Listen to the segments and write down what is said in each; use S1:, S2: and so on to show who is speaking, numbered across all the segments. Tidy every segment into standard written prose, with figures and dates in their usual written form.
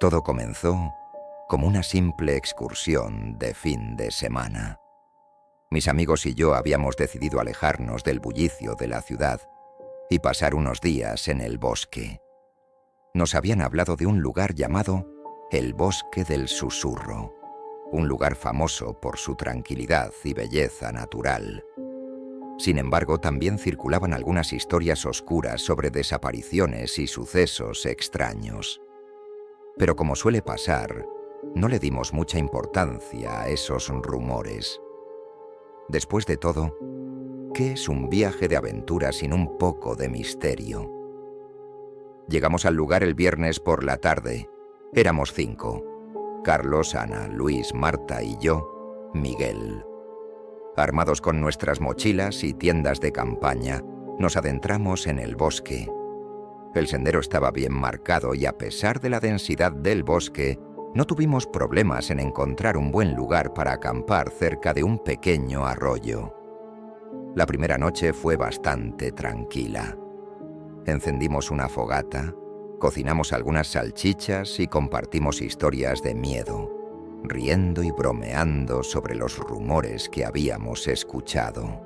S1: Todo comenzó como una simple excursión de fin de semana. Mis amigos y yo habíamos decidido alejarnos del bullicio de la ciudad y pasar unos días en el bosque. Nos habían hablado de un lugar llamado el Bosque del Susurro, un lugar famoso por su tranquilidad y belleza natural. Sin embargo, también circulaban algunas historias oscuras sobre desapariciones y sucesos extraños. Pero como suele pasar, no le dimos mucha importancia a esos rumores. Después de todo, ¿qué es un viaje de aventura sin un poco de misterio? Llegamos al lugar el viernes por la tarde. Éramos 5. Carlos, Ana, Luis, Marta y yo, Miguel. Armados con nuestras mochilas y tiendas de campaña, nos adentramos en el bosque. El sendero estaba bien marcado y a pesar de la densidad del bosque, no tuvimos problemas en encontrar un buen lugar para acampar cerca de un pequeño arroyo. La primera noche fue bastante tranquila. Encendimos una fogata, cocinamos algunas salchichas y compartimos historias de miedo, riendo y bromeando sobre los rumores que habíamos escuchado.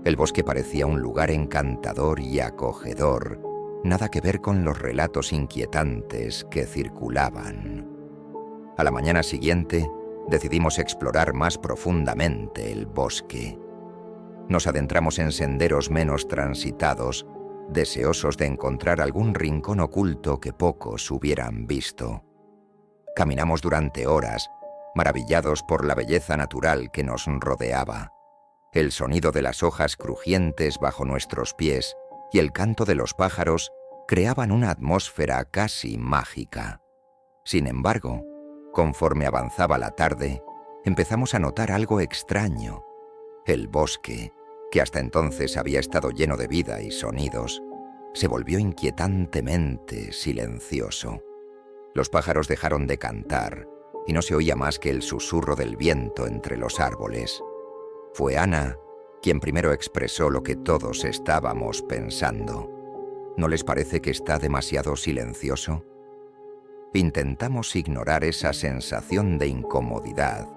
S1: El bosque parecía un lugar encantador y acogedor, nada que ver con los relatos inquietantes que circulaban. A la mañana siguiente, decidimos explorar más profundamente el bosque. Nos adentramos en senderos menos transitados, deseosos de encontrar algún rincón oculto que pocos hubieran visto. Caminamos durante horas, maravillados por la belleza natural que nos rodeaba. El sonido de las hojas crujientes bajo nuestros pies y el canto de los pájaros creaban una atmósfera casi mágica. Sin embargo, conforme avanzaba la tarde, empezamos a notar algo extraño. El bosque, que hasta entonces había estado lleno de vida y sonidos, se volvió inquietantemente silencioso. Los pájaros dejaron de cantar y no se oía más que el susurro del viento entre los árboles. Fue Ana quien primero expresó lo que todos estábamos pensando. ¿No les parece que está demasiado silencioso? Intentamos ignorar esa sensación de incomodidad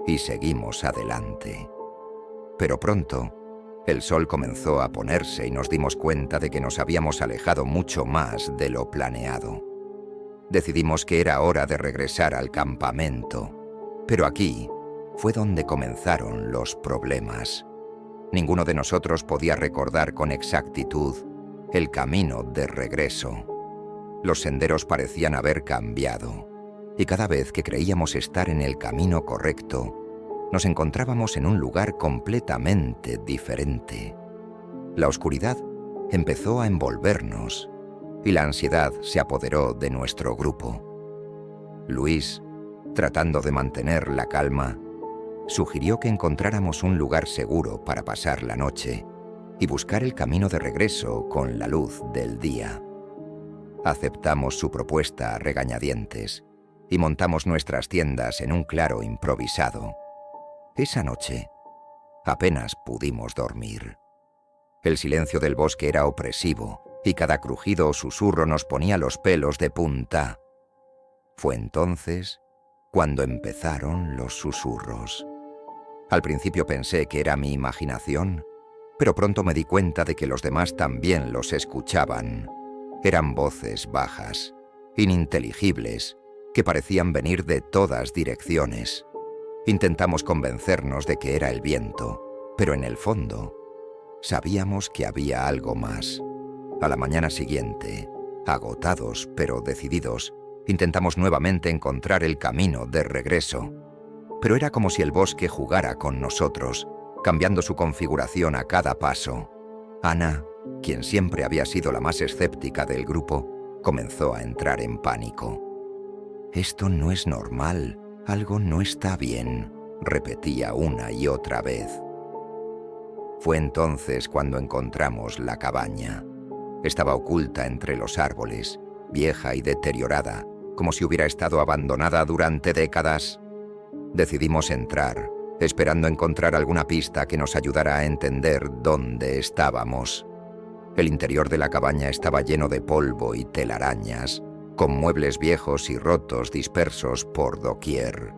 S1: y seguimos adelante. Pero pronto, el sol comenzó a ponerse y nos dimos cuenta de que nos habíamos alejado mucho más de lo planeado. Decidimos que era hora de regresar al campamento, pero aquí fue donde comenzaron los problemas. Ninguno de nosotros podía recordar con exactitud el camino de regreso. Los senderos parecían haber cambiado, y cada vez que creíamos estar en el camino correcto, nos encontrábamos en un lugar completamente diferente. La oscuridad empezó a envolvernos, y la ansiedad se apoderó de nuestro grupo. Luis, tratando de mantener la calma, sugirió que encontráramos un lugar seguro para pasar la noche y buscar el camino de regreso con la luz del día. Aceptamos su propuesta a regañadientes y montamos nuestras tiendas en un claro improvisado. Esa noche apenas pudimos dormir. El silencio del bosque era opresivo y cada crujido o susurro nos ponía los pelos de punta. Fue entonces cuando empezaron los susurros. Al principio pensé que era mi imaginación, pero pronto me di cuenta de que los demás también los escuchaban. Eran voces bajas, ininteligibles, que parecían venir de todas direcciones. Intentamos convencernos de que era el viento, pero en el fondo sabíamos que había algo más. A la mañana siguiente, agotados pero decididos, intentamos nuevamente encontrar el camino de regreso. Pero era como si el bosque jugara con nosotros, cambiando su configuración a cada paso. Ana, quien siempre había sido la más escéptica del grupo, comenzó a entrar en pánico. «Esto no es normal, algo no está bien», repetía una y otra vez. Fue entonces cuando encontramos la cabaña. Estaba oculta entre los árboles, vieja y deteriorada, como si hubiera estado abandonada durante décadas. Decidimos entrar, esperando encontrar alguna pista que nos ayudara a entender dónde estábamos. El interior de la cabaña estaba lleno de polvo y telarañas, con muebles viejos y rotos dispersos por doquier.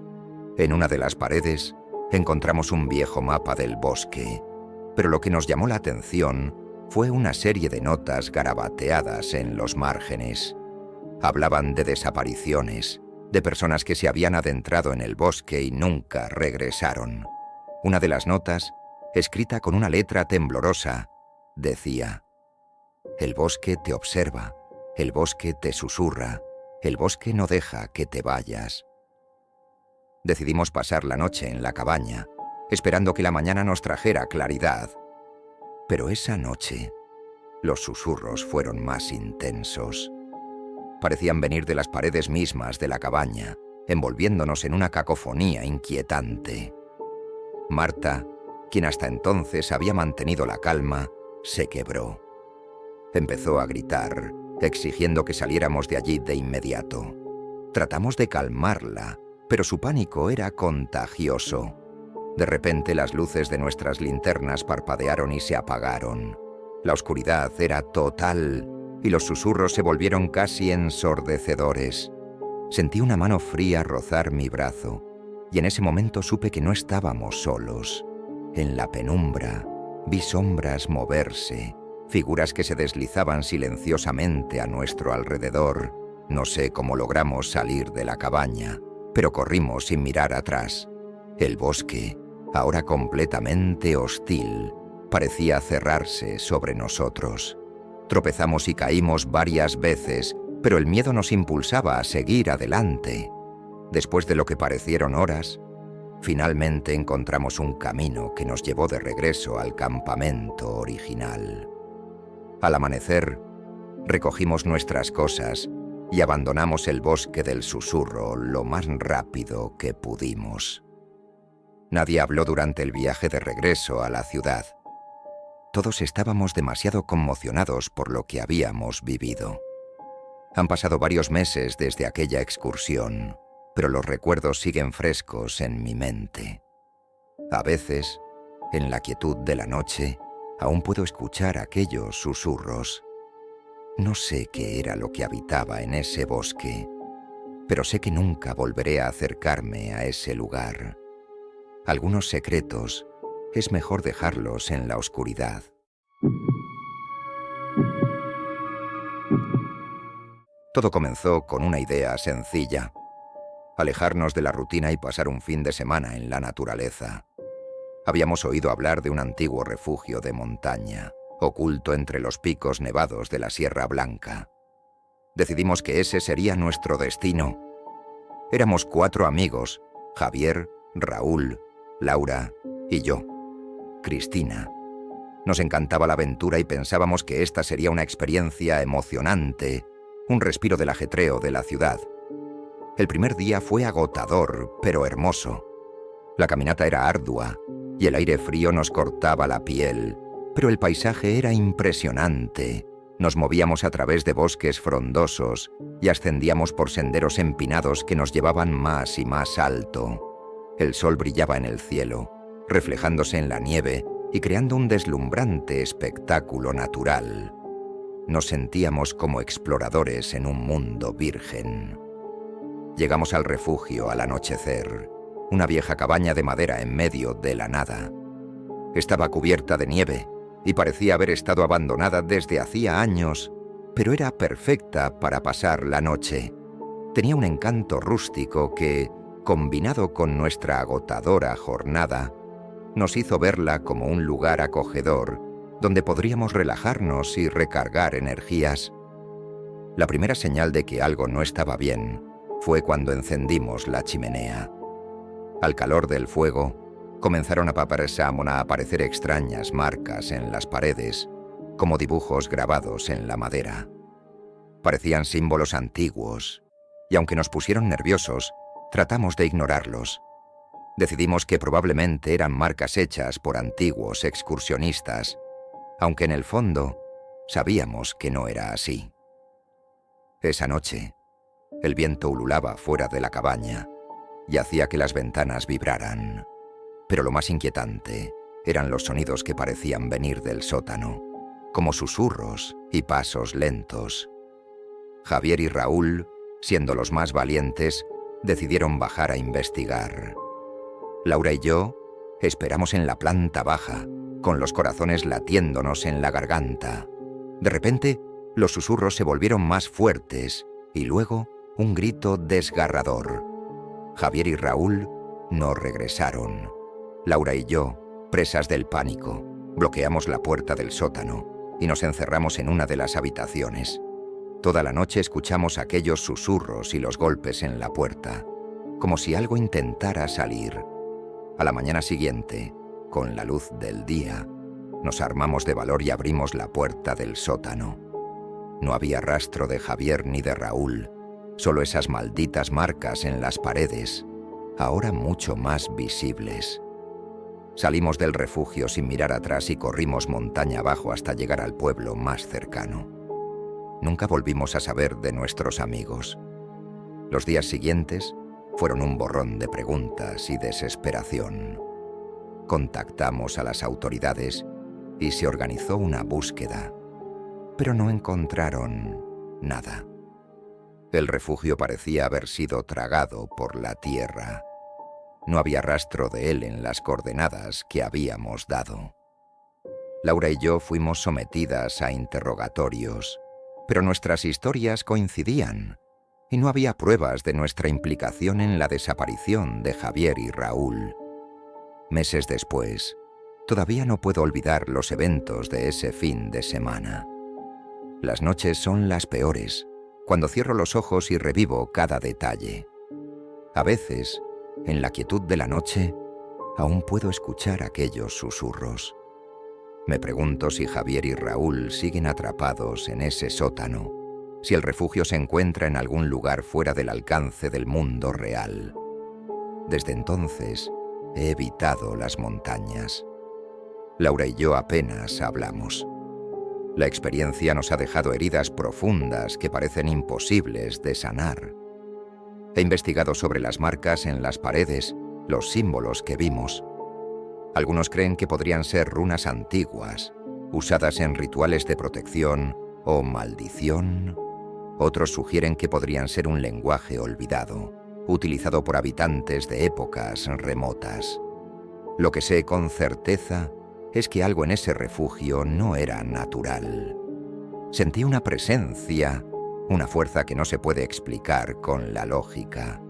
S1: En una de las paredes encontramos un viejo mapa del bosque, pero lo que nos llamó la atención fue una serie de notas garabateadas en los márgenes. Hablaban de desapariciones, de personas que se habían adentrado en el bosque y nunca regresaron. Una de las notas, escrita con una letra temblorosa, decía: «El bosque te observa, el bosque te susurra, el bosque no deja que te vayas». Decidimos pasar la noche en la cabaña, esperando que la mañana nos trajera claridad. Pero esa noche, los susurros fueron más intensos. Parecían venir de las paredes mismas de la cabaña, envolviéndonos en una cacofonía inquietante. Marta, quien hasta entonces había mantenido la calma, se quebró. Empezó a gritar, exigiendo que saliéramos de allí de inmediato. Tratamos de calmarla, pero su pánico era contagioso. De repente las luces de nuestras linternas parpadearon y se apagaron. La oscuridad era total y los susurros se volvieron casi ensordecedores. Sentí una mano fría rozar mi brazo y en ese momento supe que no estábamos solos. En la penumbra vi sombras moverse, figuras que se deslizaban silenciosamente a nuestro alrededor. No sé cómo logramos salir de la cabaña, pero corrimos sin mirar atrás. El bosque, ahora completamente hostil, parecía cerrarse sobre nosotros. Tropezamos y caímos varias veces, pero el miedo nos impulsaba a seguir adelante. Después de lo que parecieron horas, finalmente encontramos un camino que nos llevó de regreso al campamento original. Al amanecer, recogimos nuestras cosas y abandonamos el bosque del susurro lo más rápido que pudimos. Nadie habló durante el viaje de regreso a la ciudad. Todos estábamos demasiado conmocionados por lo que habíamos vivido. Han pasado varios meses desde aquella excursión, pero los recuerdos siguen frescos en mi mente. A veces, en la quietud de la noche, aún puedo escuchar aquellos susurros. No sé qué era lo que habitaba en ese bosque, pero sé que nunca volveré a acercarme a ese lugar. Algunos secretos es mejor dejarlos en la oscuridad. Todo comenzó con una idea sencilla: alejarnos de la rutina y pasar un fin de semana en la naturaleza. Habíamos oído hablar de un antiguo refugio de montaña, oculto entre los picos nevados de la Sierra Blanca. Decidimos que ese sería nuestro destino. Éramos 4 amigos: Javier, Raúl, Laura y yo, Cristina. Nos encantaba la aventura y pensábamos que esta sería una experiencia emocionante, un respiro del ajetreo de la ciudad. El primer día fue agotador, pero hermoso. La caminata era ardua y el aire frío nos cortaba la piel, pero el paisaje era impresionante. Nos movíamos a través de bosques frondosos y ascendíamos por senderos empinados que nos llevaban más y más alto. El sol brillaba en el cielo, reflejándose en la nieve y creando un deslumbrante espectáculo natural. Nos sentíamos como exploradores en un mundo virgen. Llegamos al refugio al anochecer, una vieja cabaña de madera en medio de la nada. Estaba cubierta de nieve y parecía haber estado abandonada desde hacía años, pero era perfecta para pasar la noche. Tenía un encanto rústico que, combinado con nuestra agotadora jornada, nos hizo verla como un lugar acogedor donde podríamos relajarnos y recargar energías. La primera señal de que algo no estaba bien fue cuando encendimos la chimenea. Al calor del fuego, comenzaron a aparecer extrañas marcas en las paredes, como dibujos grabados en la madera. Parecían símbolos antiguos, y aunque nos pusieron nerviosos, tratamos de ignorarlos. Decidimos que probablemente eran marcas hechas por antiguos excursionistas, aunque en el fondo sabíamos que no era así. Esa noche, el viento ululaba fuera de la cabaña y hacía que las ventanas vibraran. Pero lo más inquietante eran los sonidos que parecían venir del sótano, como susurros y pasos lentos. Javier y Raúl, siendo los más valientes, decidieron bajar a investigar. Laura y yo esperamos en la planta baja, con los corazones latiéndonos en la garganta. De repente, los susurros se volvieron más fuertes y luego un grito desgarrador. Javier y Raúl no regresaron. Laura y yo, presas del pánico, bloqueamos la puerta del sótano y nos encerramos en una de las habitaciones. Toda la noche escuchamos aquellos susurros y los golpes en la puerta, como si algo intentara salir. A la mañana siguiente, con la luz del día, nos armamos de valor y abrimos la puerta del sótano. No había rastro de Javier ni de Raúl, solo esas malditas marcas en las paredes, ahora mucho más visibles. Salimos del refugio sin mirar atrás y corrimos montaña abajo hasta llegar al pueblo más cercano. Nunca volvimos a saber de nuestros amigos. Los días siguientes fueron un borrón de preguntas y desesperación. Contactamos a las autoridades y se organizó una búsqueda, pero no encontraron nada. El refugio parecía haber sido tragado por la tierra. No había rastro de él en las coordenadas que habíamos dado. Laura y yo fuimos sometidas a interrogatorios, pero nuestras historias coincidían y no había pruebas de nuestra implicación en la desaparición de Javier y Raúl. Meses después, todavía no puedo olvidar los eventos de ese fin de semana. Las noches son las peores, cuando cierro los ojos y revivo cada detalle. A veces, en la quietud de la noche, aún puedo escuchar aquellos susurros. Me pregunto si Javier y Raúl siguen atrapados en ese sótano, si el refugio se encuentra en algún lugar fuera del alcance del mundo real. Desde entonces, he evitado las montañas. Laura y yo apenas hablamos. La experiencia nos ha dejado heridas profundas que parecen imposibles de sanar. He investigado sobre las marcas en las paredes, los símbolos que vimos. Algunos creen que podrían ser runas antiguas, usadas en rituales de protección o maldición. Otros sugieren que podrían ser un lenguaje olvidado, utilizado por habitantes de épocas remotas. Lo que sé con certeza es que algo en ese refugio no era natural. Sentí una presencia, una fuerza que no se puede explicar con la lógica.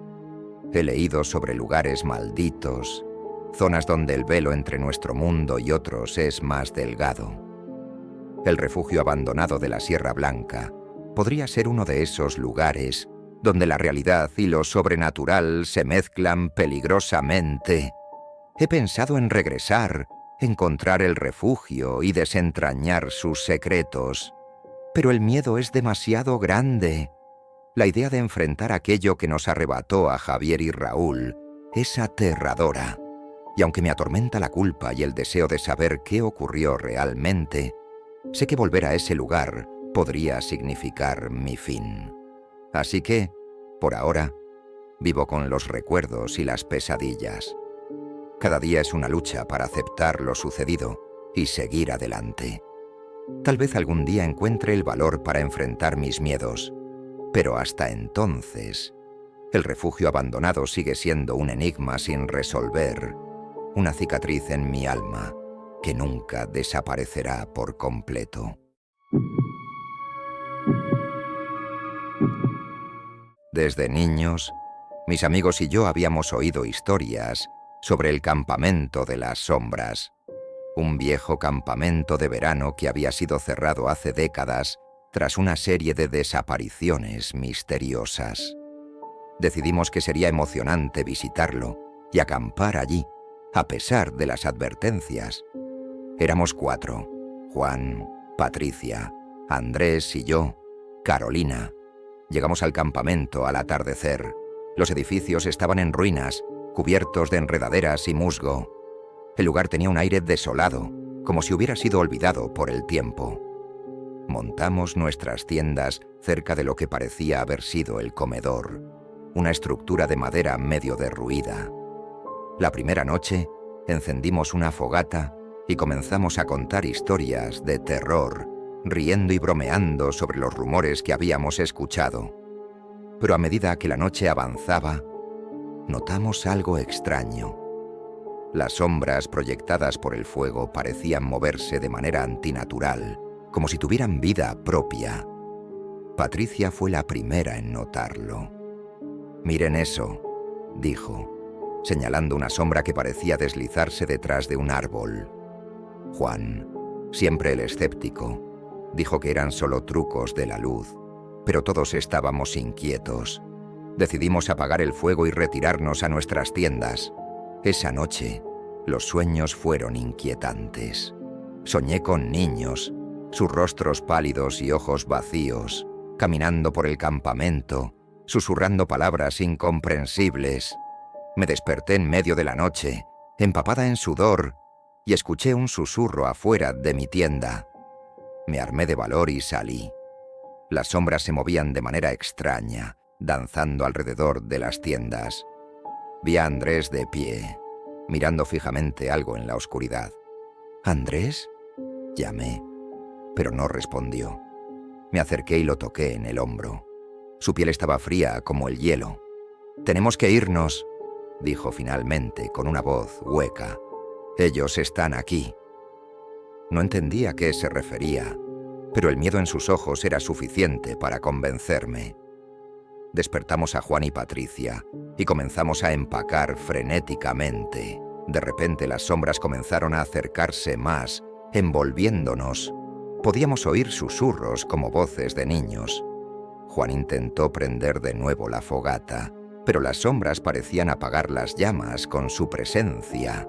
S1: He leído sobre lugares malditos, zonas donde el velo entre nuestro mundo y otros es más delgado. El refugio abandonado de la Sierra Blanca podría ser uno de esos lugares donde la realidad y lo sobrenatural se mezclan peligrosamente. He pensado en regresar, encontrar el refugio y desentrañar sus secretos. Pero el miedo es demasiado grande. La idea de enfrentar aquello que nos arrebató a Javier y Raúl es aterradora. Y aunque me atormenta la culpa y el deseo de saber qué ocurrió realmente, sé que volver a ese lugar podría significar mi fin. Así que, por ahora, vivo con los recuerdos y las pesadillas. Cada día es una lucha para aceptar lo sucedido y seguir adelante. Tal vez algún día encuentre el valor para enfrentar mis miedos, pero hasta entonces, el refugio abandonado sigue siendo un enigma sin resolver, una cicatriz en mi alma que nunca desaparecerá por completo. Desde niños, mis amigos y yo habíamos oído historias sobre el campamento de las sombras, un viejo campamento de verano que había sido cerrado hace décadas tras una serie de desapariciones misteriosas. Decidimos que sería emocionante visitarlo y acampar allí, a pesar de las advertencias. Éramos 4, Juan, Patricia, Andrés y yo, Carolina. Llegamos al campamento al atardecer. Los edificios estaban en ruinas, cubiertos de enredaderas y musgo. El lugar tenía un aire desolado, como si hubiera sido olvidado por el tiempo. Montamos nuestras tiendas cerca de lo que parecía haber sido el comedor, una estructura de madera medio derruida. La primera noche, encendimos una fogata y comenzamos a contar historias de terror riendo y bromeando sobre los rumores que habíamos escuchado. Pero a medida que la noche avanzaba, notamos algo extraño. Las sombras proyectadas por el fuego parecían moverse de manera antinatural, como si tuvieran vida propia. Patricia fue la primera en notarlo. «Miren eso», dijo, señalando una sombra que parecía deslizarse detrás de un árbol. Juan, siempre el escéptico, dijo que eran solo trucos de la luz, pero todos estábamos inquietos. Decidimos apagar el fuego y retirarnos a nuestras tiendas. Esa noche, los sueños fueron inquietantes. Soñé con niños, sus rostros pálidos y ojos vacíos, caminando por el campamento, susurrando palabras incomprensibles. Me desperté en medio de la noche, empapada en sudor, y escuché un susurro afuera de mi tienda. Me armé de valor y salí. Las sombras se movían de manera extraña, danzando alrededor de las tiendas. Vi a Andrés de pie, mirando fijamente algo en la oscuridad. «¿Andrés?», llamé, pero no respondió. Me acerqué y lo toqué en el hombro. Su piel estaba fría como el hielo. «Tenemos que irnos», dijo finalmente con una voz hueca. «Ellos están aquí». No entendía a qué se refería, pero el miedo en sus ojos era suficiente para convencerme. Despertamos a Juan y Patricia y comenzamos a empacar frenéticamente. De repente las sombras comenzaron a acercarse más, envolviéndonos. Podíamos oír susurros como voces de niños. Juan intentó prender de nuevo la fogata, pero las sombras parecían apagar las llamas con su presencia.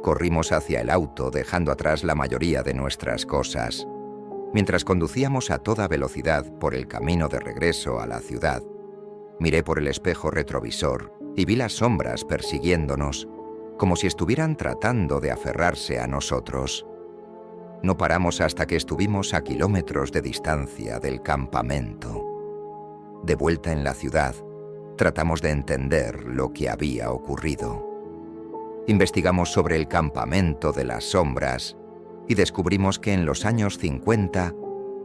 S1: Corrimos hacia el auto, dejando atrás la mayoría de nuestras cosas. Mientras conducíamos a toda velocidad por el camino de regreso a la ciudad, miré por el espejo retrovisor y vi las sombras persiguiéndonos, como si estuvieran tratando de aferrarse a nosotros. No paramos hasta que estuvimos a kilómetros de distancia del campamento. De vuelta en la ciudad, tratamos de entender lo que había ocurrido. Investigamos sobre el campamento de las sombras y descubrimos que en los años 50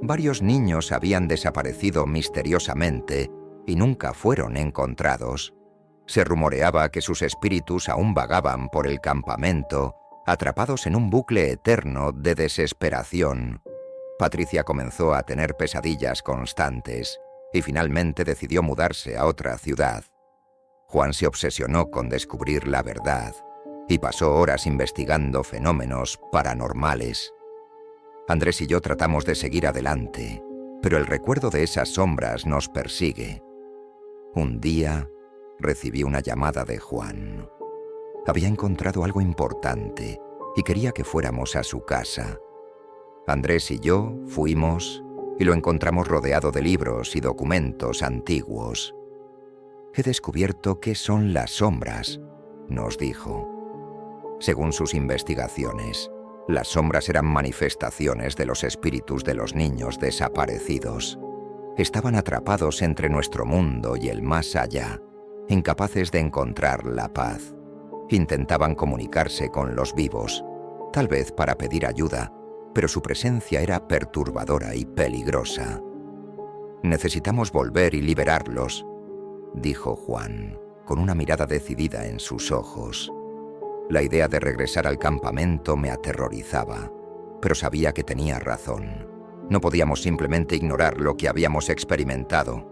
S1: varios niños habían desaparecido misteriosamente y nunca fueron encontrados. Se rumoreaba que sus espíritus aún vagaban por el campamento, atrapados en un bucle eterno de desesperación. Patricia comenzó a tener pesadillas constantes y finalmente decidió mudarse a otra ciudad. Juan se obsesionó con descubrir la verdad y pasó horas investigando fenómenos paranormales. Andrés y yo tratamos de seguir adelante, pero el recuerdo de esas sombras nos persigue. Un día recibí una llamada de Juan. Había encontrado algo importante y quería que fuéramos a su casa. Andrés y yo fuimos y lo encontramos rodeado de libros y documentos antiguos. «He descubierto qué son las sombras», nos dijo. Según sus investigaciones, las sombras eran manifestaciones de los espíritus de los niños desaparecidos. Estaban atrapados entre nuestro mundo y el más allá, incapaces de encontrar la paz. Intentaban comunicarse con los vivos, tal vez para pedir ayuda, pero su presencia era perturbadora y peligrosa. «Necesitamos volver y liberarlos», dijo Juan, con una mirada decidida en sus ojos. La idea de regresar al campamento me aterrorizaba, pero sabía que tenía razón. No podíamos simplemente ignorar lo que habíamos experimentado.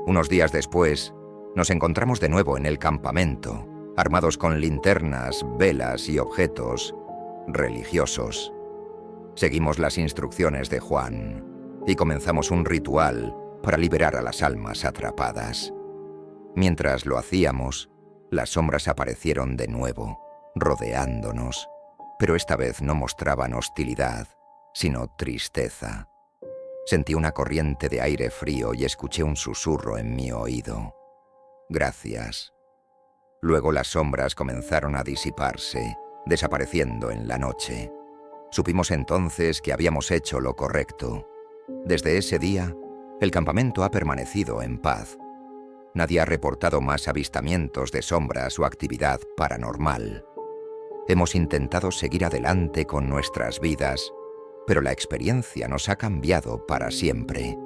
S1: Unos días después, nos encontramos de nuevo en el campamento, armados con linternas, velas y objetos religiosos. Seguimos las instrucciones de Juan y comenzamos un ritual para liberar a las almas atrapadas. Mientras lo hacíamos, las sombras aparecieron de nuevo, rodeándonos, pero esta vez no mostraban hostilidad, sino tristeza. Sentí una corriente de aire frío y escuché un susurro en mi oído. «Gracias». Luego las sombras comenzaron a disiparse, desapareciendo en la noche. Supimos entonces que habíamos hecho lo correcto. Desde ese día, el campamento ha permanecido en paz. Nadie ha reportado más avistamientos de sombras o actividad paranormal. Hemos intentado seguir adelante con nuestras vidas pero la experiencia nos ha cambiado para siempre.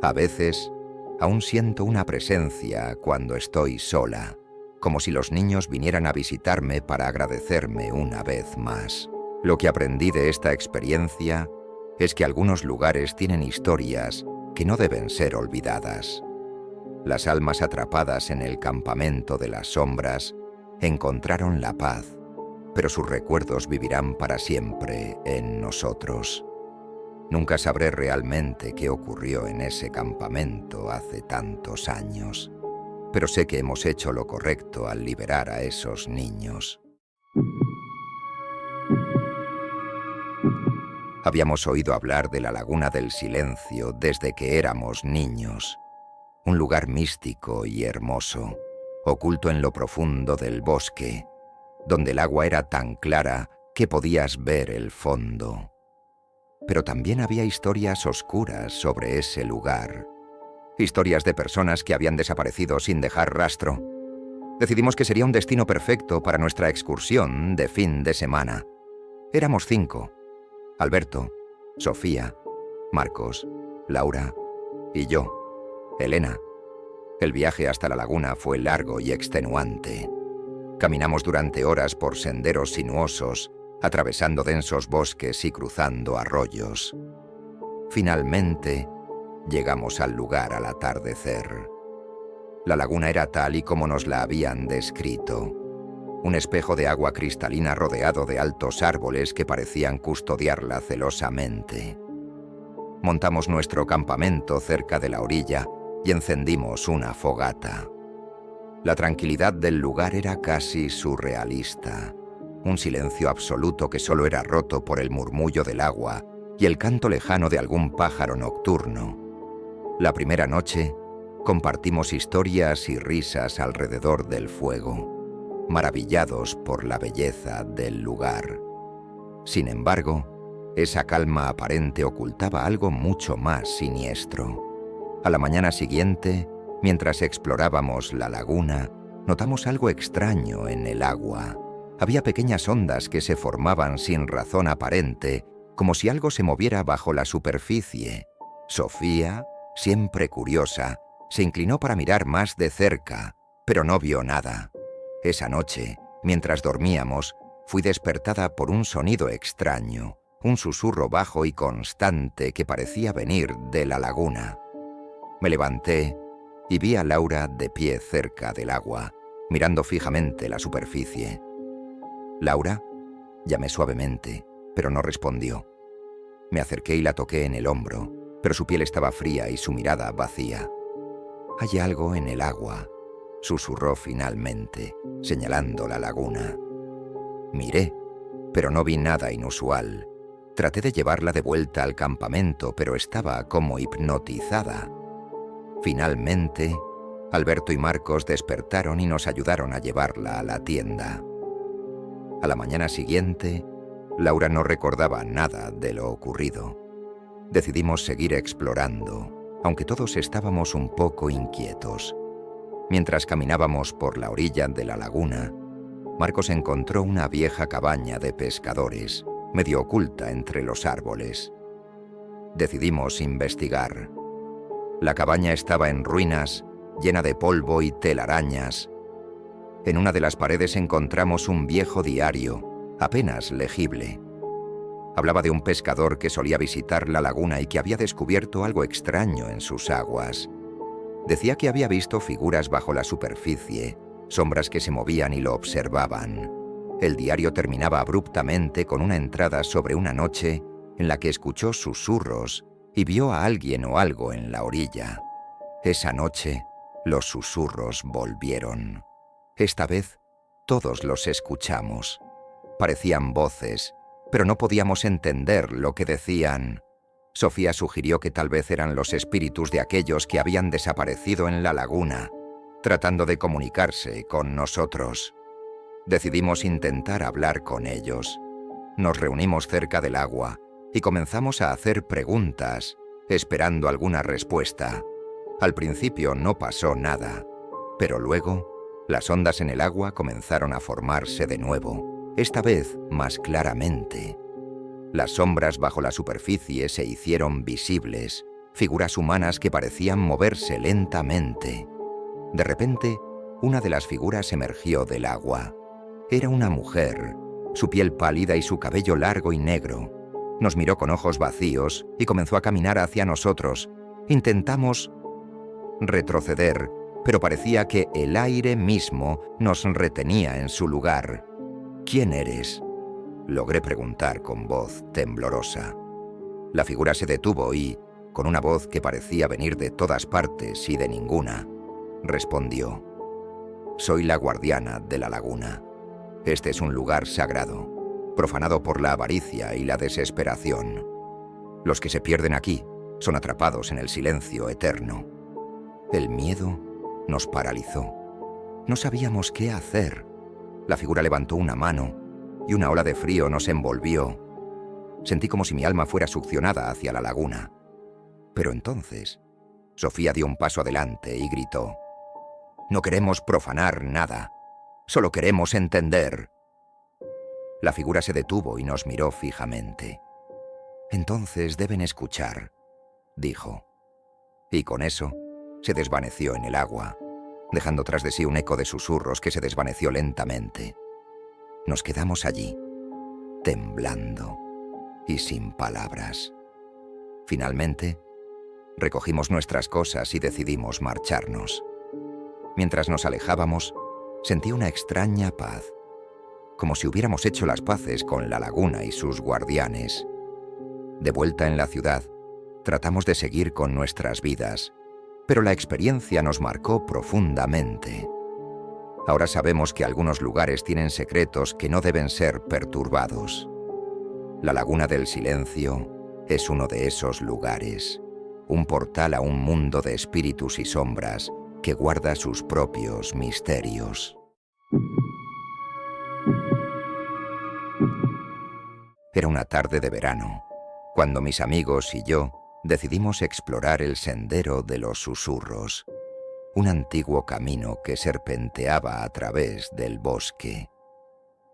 S1: A veces, aún siento una presencia cuando estoy sola, como si los niños vinieran a visitarme para agradecerme una vez más. Lo que aprendí de esta experiencia es que algunos lugares tienen historias que no deben ser olvidadas. Las almas atrapadas en el campamento de las sombras encontraron la paz, pero sus recuerdos vivirán para siempre en nosotros. Nunca sabré realmente qué ocurrió en ese campamento hace tantos años, pero sé que hemos hecho lo correcto al liberar a esos niños. Habíamos oído hablar de la Laguna del Silencio desde que éramos niños, un lugar místico y hermoso, oculto en lo profundo del bosque, donde el agua era tan clara que podías ver el fondo. Pero también había historias oscuras sobre ese lugar, historias de personas que habían desaparecido sin dejar rastro. Decidimos que sería un destino perfecto para nuestra excursión de fin de semana. Éramos 5: Alberto, Sofía, Marcos, Laura y yo, Elena. El viaje hasta la laguna fue largo y extenuante. Caminamos durante horas por senderos sinuosos, atravesando densos bosques y cruzando arroyos. Finalmente, llegamos al lugar al atardecer. La laguna era tal y como nos la habían descrito: un espejo de agua cristalina rodeado de altos árboles que parecían custodiarla celosamente. Montamos nuestro campamento cerca de la orilla y encendimos una fogata. La tranquilidad del lugar era casi surrealista. Un silencio absoluto que solo era roto por el murmullo del agua y el canto lejano de algún pájaro nocturno. La primera noche, compartimos historias y risas alrededor del fuego, maravillados por la belleza del lugar. Sin embargo, esa calma aparente ocultaba algo mucho más siniestro. A la mañana siguiente, mientras explorábamos la laguna, notamos algo extraño en el agua. Había pequeñas ondas que se formaban sin razón aparente, como si algo se moviera bajo la superficie. Sofía, siempre curiosa, se inclinó para mirar más de cerca, pero no vio nada. Esa noche, mientras dormíamos, fui despertada por un sonido extraño, un susurro bajo y constante que parecía venir de la laguna. Me levanté y vi a Laura de pie cerca del agua, mirando fijamente la superficie. «¿Laura?», llamé suavemente, pero no respondió. Me acerqué y la toqué en el hombro, pero su piel estaba fría y su mirada vacía. «Hay algo en el agua», susurró finalmente, señalando la laguna. Miré, pero no vi nada inusual. Traté de llevarla de vuelta al campamento, pero estaba como hipnotizada. Finalmente, Alberto y Marcos despertaron y nos ayudaron a llevarla a la tienda. A la mañana siguiente, Laura no recordaba nada de lo ocurrido. Decidimos seguir explorando, aunque todos estábamos un poco inquietos. Mientras caminábamos por la orilla de la laguna, Marcos encontró una vieja cabaña de pescadores, medio oculta entre los árboles. Decidimos investigar. La cabaña estaba en ruinas, llena de polvo y telarañas. En una de las paredes encontramos un viejo diario, apenas legible. Hablaba de un pescador que solía visitar la laguna y que había descubierto algo extraño en sus aguas. Decía que había visto figuras bajo la superficie, sombras que se movían y lo observaban. El diario terminaba abruptamente con una entrada sobre una noche en la que escuchó susurros y vio a alguien o algo en la orilla. Esa noche, los susurros volvieron. Esta vez, todos los escuchamos. Parecían voces, pero no podíamos entender lo que decían. Sofía sugirió que tal vez eran los espíritus de aquellos que habían desaparecido en la laguna, tratando de comunicarse con nosotros. Decidimos intentar hablar con ellos. Nos reunimos cerca del agua y comenzamos a hacer preguntas, esperando alguna respuesta. Al principio no pasó nada, pero luego las ondas en el agua comenzaron a formarse de nuevo, esta vez más claramente. Las sombras bajo la superficie se hicieron visibles, figuras humanas que parecían moverse lentamente. De repente, una de las figuras emergió del agua. Era una mujer, su piel pálida y su cabello largo y negro. Nos miró con ojos vacíos y comenzó a caminar hacia nosotros. Intentamos retroceder, pero parecía que el aire mismo nos retenía en su lugar. «¿Quién eres?», logré preguntar con voz temblorosa. La figura se detuvo y, con una voz que parecía venir de todas partes y de ninguna, respondió: «Soy la guardiana de la laguna. Este es un lugar sagrado, profanado por la avaricia y la desesperación. Los que se pierden aquí son atrapados en el silencio eterno». El miedo nos paralizó. No sabíamos qué hacer. La figura levantó una mano y una ola de frío nos envolvió. Sentí como si mi alma fuera succionada hacia la laguna. Pero entonces, Sofía dio un paso adelante y gritó: «No queremos profanar nada, solo queremos entender». La figura se detuvo y nos miró fijamente. «Entonces deben escuchar», dijo. Y con eso, se desvaneció en el agua, dejando tras de sí un eco de susurros que se desvaneció lentamente. Nos quedamos allí, temblando y sin palabras. Finalmente, recogimos nuestras cosas y decidimos marcharnos. Mientras nos alejábamos, sentí una extraña paz, como si hubiéramos hecho las paces con la laguna y sus guardianes. De vuelta en la ciudad, tratamos de seguir con nuestras vidas, pero la experiencia nos marcó profundamente. Ahora sabemos que algunos lugares tienen secretos que no deben ser perturbados. La Laguna del Silencio es uno de esos lugares, un portal a un mundo de espíritus y sombras que guarda sus propios misterios. Era una tarde de verano, cuando mis amigos y yo decidimos explorar el Sendero de los Susurros, un antiguo camino que serpenteaba a través del bosque.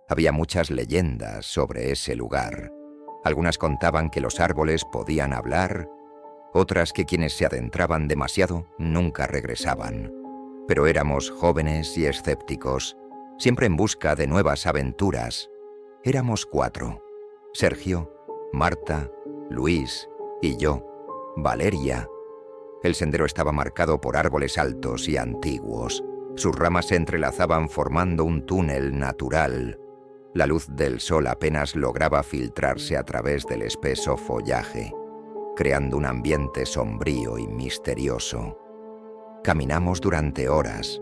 S1: Había muchas leyendas sobre ese lugar. Algunas contaban que los árboles podían hablar, otras que quienes se adentraban demasiado nunca regresaban. Pero éramos jóvenes y escépticos, siempre en busca de nuevas aventuras. Éramos 4: Sergio, Marta, Luis y yo, Valeria. El sendero estaba marcado por árboles altos y antiguos. Sus ramas se entrelazaban formando un túnel natural. La luz del sol apenas lograba filtrarse a través del espeso follaje, creando un ambiente sombrío y misterioso. Caminamos durante horas,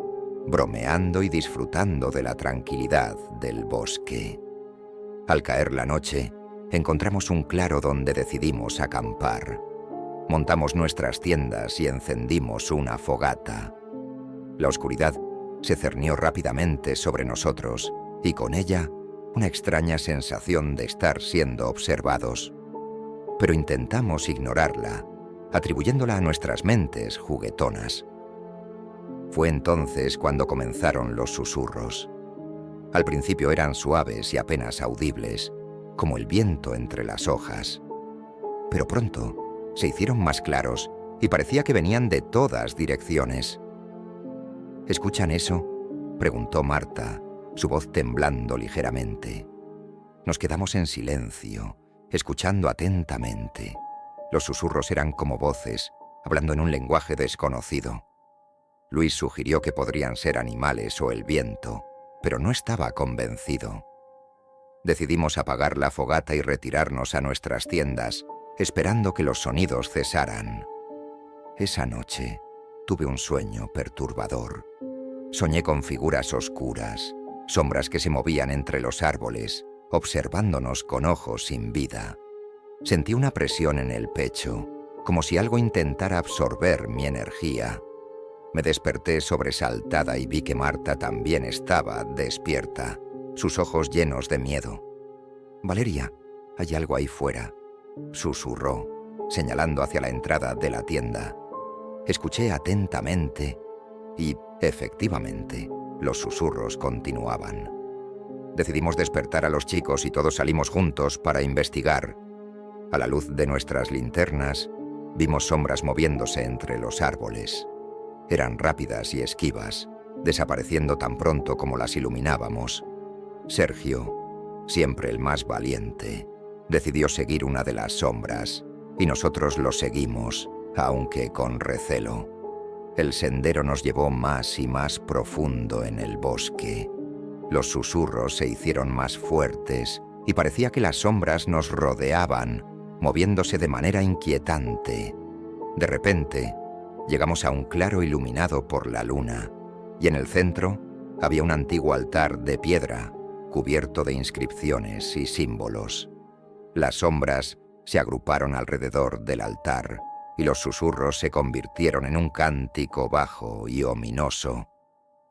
S1: bromeando y disfrutando de la tranquilidad del bosque. Al caer la noche, encontramos un claro donde decidimos acampar. Montamos nuestras tiendas y encendimos una fogata. La oscuridad se cernió rápidamente sobre nosotros y con ella una extraña sensación de estar siendo observados. Pero intentamos ignorarla, atribuyéndola a nuestras mentes juguetonas. Fue entonces cuando comenzaron los susurros. Al principio eran suaves y apenas audibles, como el viento entre las hojas. Pero pronto se hicieron más claros y parecía que venían de todas direcciones. ¿Escuchan eso?, preguntó Marta, su voz temblando ligeramente. Nos quedamos en silencio, escuchando atentamente. Los susurros eran como voces, hablando en un lenguaje desconocido. Luis sugirió que podrían ser animales o el viento, pero no estaba convencido. Decidimos apagar la fogata y retirarnos a nuestras tiendas, esperando que los sonidos cesaran. Esa noche tuve un sueño perturbador. Soñé con figuras oscuras, sombras que se movían entre los árboles, observándonos con ojos sin vida. Sentí una presión en el pecho, como si algo intentara absorber mi energía. Me desperté sobresaltada y vi que Marta también estaba despierta, sus ojos llenos de miedo. «Valeria, hay algo ahí fuera», susurró, señalando hacia la entrada de la tienda. Escuché atentamente y, efectivamente, los susurros continuaban. Decidimos despertar a los chicos y todos salimos juntos para investigar. A la luz de nuestras linternas, vimos sombras moviéndose entre los árboles. Eran rápidas y esquivas, desapareciendo tan pronto como las iluminábamos. Sergio, siempre el más valiente, decidió seguir una de las sombras, y nosotros lo seguimos, aunque con recelo. El sendero nos llevó más y más profundo en el bosque. Los susurros se hicieron más fuertes y parecía que las sombras nos rodeaban, moviéndose de manera inquietante. De repente, llegamos a un claro iluminado por la luna, y en el centro había un antiguo altar de piedra, cubierto de inscripciones y símbolos. Las sombras se agruparon alrededor del altar, y los susurros se convirtieron en un cántico bajo y ominoso.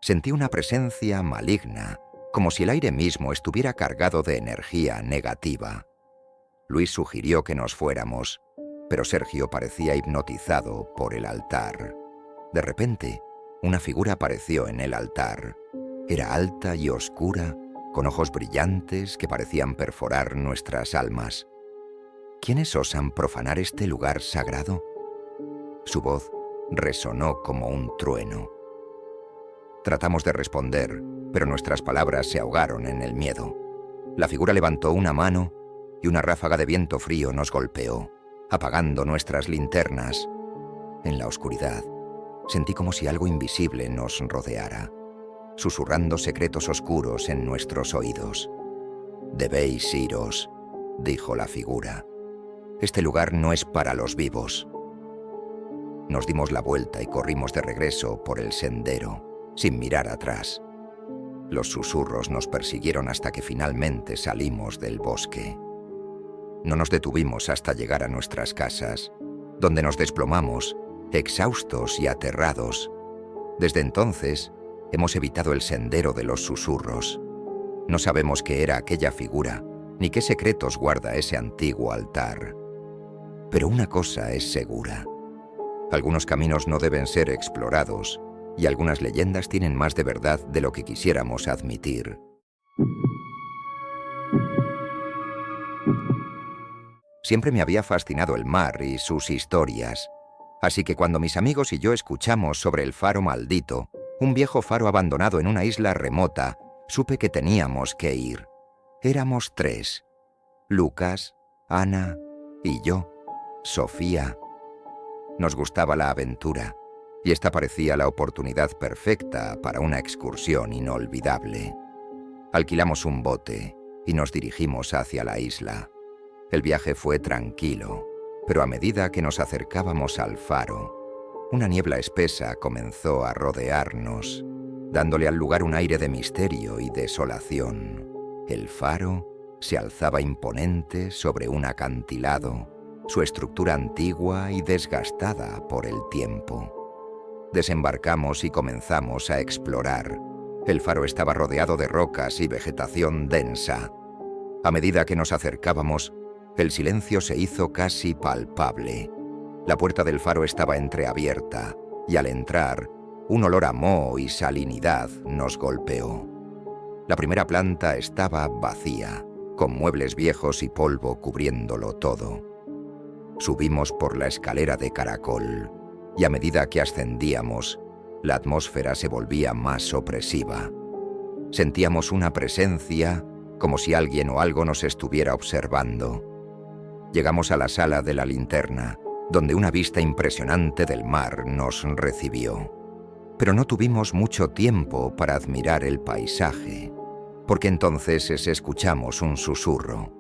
S1: Sentí una presencia maligna, como si el aire mismo estuviera cargado de energía negativa. Luis sugirió que nos fuéramos, pero Sergio parecía hipnotizado por el altar. De repente, una figura apareció en el altar. Era alta y oscura, con ojos brillantes que parecían perforar nuestras almas. ¿Quiénes osan profanar este lugar sagrado? Su voz resonó como un trueno. Tratamos de responder, pero nuestras palabras se ahogaron en el miedo. La figura levantó una mano y una ráfaga de viento frío nos golpeó, apagando nuestras linternas. En la oscuridad, sentí como si algo invisible nos rodeara, susurrando secretos oscuros en nuestros oídos. «Debéis iros», dijo la figura. «Este lugar no es para los vivos». Nos dimos la vuelta y corrimos de regreso por el sendero, sin mirar atrás. Los susurros nos persiguieron hasta que finalmente salimos del bosque. No nos detuvimos hasta llegar a nuestras casas, donde nos desplomamos, exhaustos y aterrados. Desde entonces, hemos evitado el sendero de los susurros. No sabemos qué era aquella figura, ni qué secretos guarda ese antiguo altar. Pero una cosa es segura. Algunos caminos no deben ser explorados, y algunas leyendas tienen más de verdad de lo que quisiéramos admitir. Siempre me había fascinado el mar y sus historias, así que cuando mis amigos y yo escuchamos sobre el faro maldito, un viejo faro abandonado en una isla remota, supe que teníamos que ir. Éramos 3, Lucas, Ana y yo, Sofía. Nos gustaba la aventura, y esta parecía la oportunidad perfecta para una excursión inolvidable. Alquilamos un bote y nos dirigimos hacia la isla. El viaje fue tranquilo, pero a medida que nos acercábamos al faro, una niebla espesa comenzó a rodearnos, dándole al lugar un aire de misterio y desolación. El faro se alzaba imponente sobre un acantilado, su estructura antigua y desgastada por el tiempo. Desembarcamos y comenzamos a explorar. El faro estaba rodeado de rocas y vegetación densa. A medida que nos acercábamos, el silencio se hizo casi palpable. La puerta del faro estaba entreabierta, y al entrar, un olor a moho y salinidad nos golpeó. La primera planta estaba vacía, con muebles viejos y polvo cubriéndolo todo. Subimos por la escalera de caracol, y a medida que ascendíamos, la atmósfera se volvía más opresiva. Sentíamos una presencia, como si alguien o algo nos estuviera observando. Llegamos a la sala de la linterna, donde una vista impresionante del mar nos recibió. Pero no tuvimos mucho tiempo para admirar el paisaje, porque entonces escuchamos un susurro.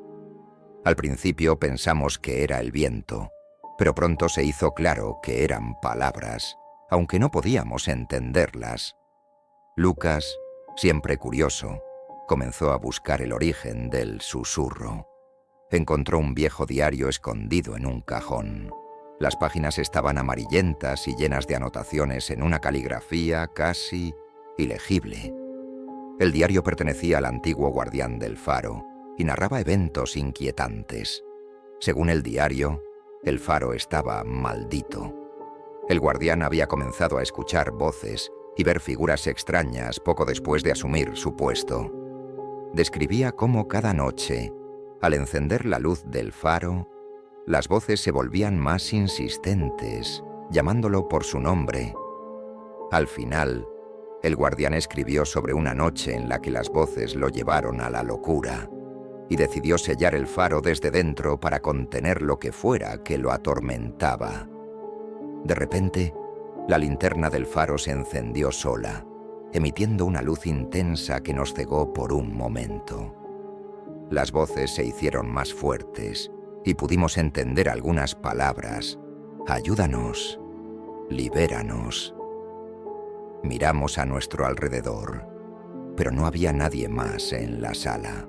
S1: Al principio pensamos que era el viento, pero pronto se hizo claro que eran palabras, aunque no podíamos entenderlas. Lucas, siempre curioso, comenzó a buscar el origen del susurro. Encontró un viejo diario escondido en un cajón. Las páginas estaban amarillentas y llenas de anotaciones en una caligrafía casi ilegible. El diario pertenecía al antiguo guardián del faro y narraba eventos inquietantes. Según el diario, el faro estaba maldito. El guardián había comenzado a escuchar voces y ver figuras extrañas poco después de asumir su puesto. Describía cómo cada noche, al encender la luz del faro, las voces se volvían más insistentes, llamándolo por su nombre. Al final, el guardián escribió sobre una noche en la que las voces lo llevaron a la locura y decidió sellar el faro desde dentro para contener lo que fuera que lo atormentaba. De repente, la linterna del faro se encendió sola, emitiendo una luz intensa que nos cegó por un momento. Las voces se hicieron más fuertes y pudimos entender algunas palabras. Ayúdanos, libéranos. Miramos a nuestro alrededor, pero no había nadie más en la sala.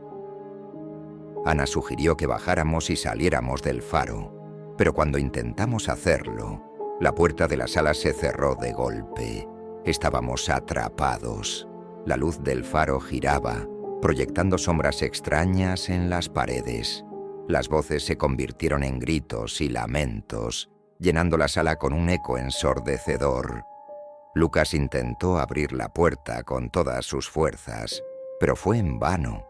S1: Ana sugirió que bajáramos y saliéramos del faro, pero cuando intentamos hacerlo, la puerta de la sala se cerró de golpe. Estábamos atrapados. La luz del faro giraba, proyectando sombras extrañas en las paredes. Las voces se convirtieron en gritos y lamentos, llenando la sala con un eco ensordecedor. Lucas intentó abrir la puerta con todas sus fuerzas, pero fue en vano.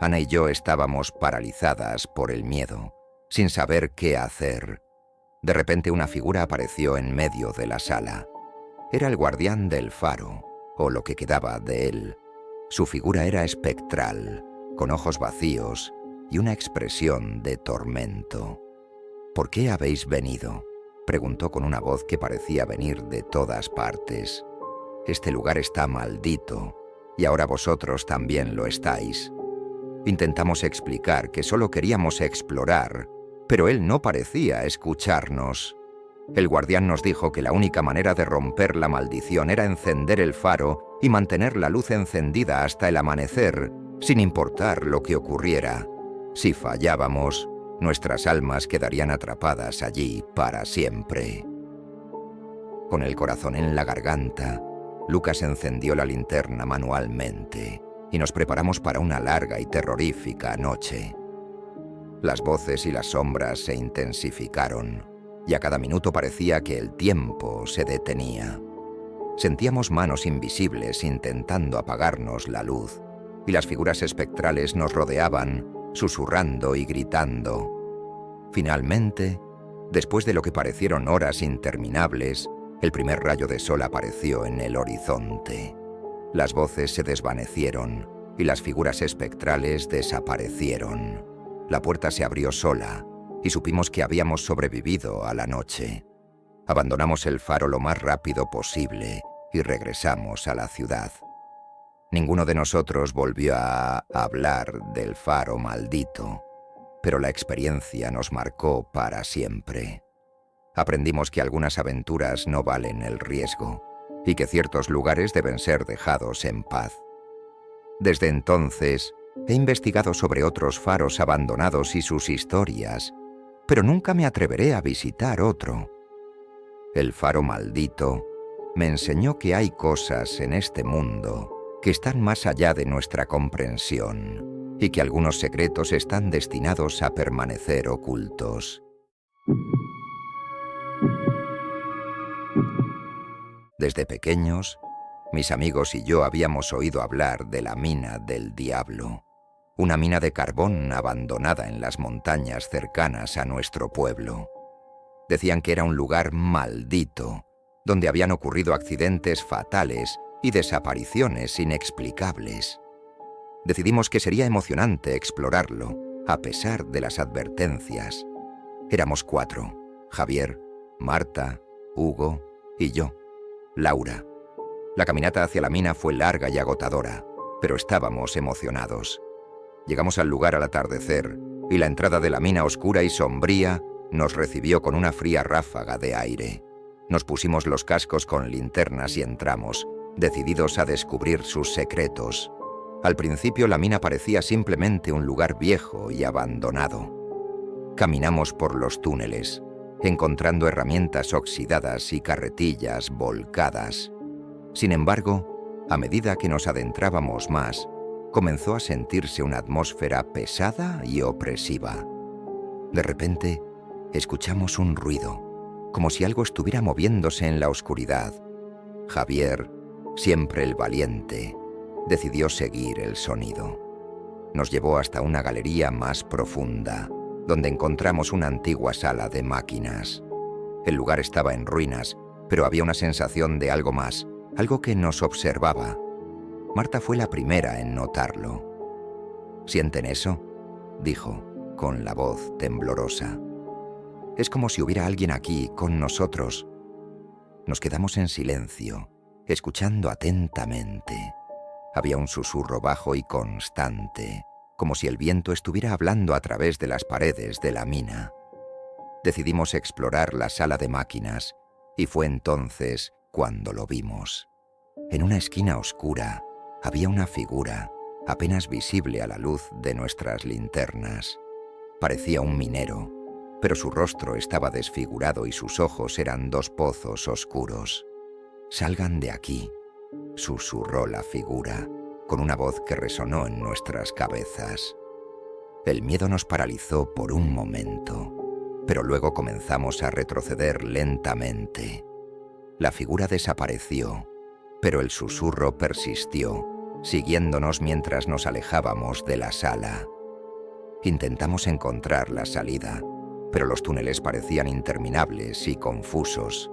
S1: Ana y yo estábamos paralizadas por el miedo, sin saber qué hacer. De repente una figura apareció en medio de la sala. Era el guardián del faro, o lo que quedaba de él. Su figura era espectral, con ojos vacíos y una expresión de tormento. «¿Por qué habéis venido?», preguntó con una voz que parecía venir de todas partes. «Este lugar está maldito, y ahora vosotros también lo estáis». Intentamos explicar que solo queríamos explorar, pero él no parecía escucharnos. El guardián nos dijo que la única manera de romper la maldición era encender el faro y mantener la luz encendida hasta el amanecer, sin importar lo que ocurriera. Si fallábamos, nuestras almas quedarían atrapadas allí para siempre. Con el corazón en la garganta, Lucas encendió la linterna manualmente y nos preparamos para una larga y terrorífica noche. Las voces y las sombras se intensificaron, y a cada minuto parecía que el tiempo se detenía. Sentíamos manos invisibles intentando apagarnos la luz, y las figuras espectrales nos rodeaban, susurrando y gritando. Finalmente, después de lo que parecieron horas interminables, el primer rayo de sol apareció en el horizonte. Las voces se desvanecieron, y las figuras espectrales desaparecieron. La puerta se abrió sola, y supimos que habíamos sobrevivido a la noche. Abandonamos el faro lo más rápido posible y regresamos a la ciudad. Ninguno de nosotros volvió a hablar del faro maldito, pero la experiencia nos marcó para siempre. Aprendimos que algunas aventuras no valen el riesgo y que ciertos lugares deben ser dejados en paz. Desde entonces, he investigado sobre otros faros abandonados y sus historias, pero nunca me atreveré a visitar otro. El faro maldito me enseñó que hay cosas en este mundo que están más allá de nuestra comprensión y que algunos secretos están destinados a permanecer ocultos. Desde pequeños, mis amigos y yo habíamos oído hablar de la mina del diablo, una mina de carbón abandonada en las montañas cercanas a nuestro pueblo. Decían que era un lugar maldito, donde habían ocurrido accidentes fatales y desapariciones inexplicables. Decidimos que sería emocionante explorarlo, a pesar de las advertencias. Éramos 4, Javier, Marta, Hugo y yo, Laura. La caminata hacia la mina fue larga y agotadora, pero estábamos emocionados. Llegamos al lugar al atardecer, y la entrada de la mina oscura y sombría nos recibió con una fría ráfaga de aire. Nos pusimos los cascos con linternas y entramos, decididos a descubrir sus secretos. Al principio la mina parecía simplemente un lugar viejo y abandonado. Caminamos por los túneles, encontrando herramientas oxidadas y carretillas volcadas. Sin embargo, a medida que nos adentrábamos más, comenzó a sentirse una atmósfera pesada y opresiva. De repente, escuchamos un ruido, como si algo estuviera moviéndose en la oscuridad. Javier, siempre el valiente, decidió seguir el sonido. Nos llevó hasta una galería más profunda, donde encontramos una antigua sala de máquinas. El lugar estaba en ruinas, pero había una sensación de algo más, algo que nos observaba. Marta fue la primera en notarlo. ¿Sienten eso?, dijo, con la voz temblorosa. Es como si hubiera alguien aquí, con nosotros. Nos quedamos en silencio, escuchando atentamente. Había un susurro bajo y constante, como si el viento estuviera hablando a través de las paredes de la mina. Decidimos explorar la sala de máquinas, y fue entonces cuando lo vimos. En una esquina oscura había una figura, apenas visible a la luz de nuestras linternas. Parecía un minero, pero su rostro estaba desfigurado y sus ojos eran dos pozos oscuros. «Salgan de aquí», susurró la figura, con una voz que resonó en nuestras cabezas. El miedo nos paralizó por un momento, pero luego comenzamos a retroceder lentamente. La figura desapareció, pero el susurro persistió, siguiéndonos mientras nos alejábamos de la sala. Intentamos encontrar la salida, pero los túneles parecían interminables y confusos.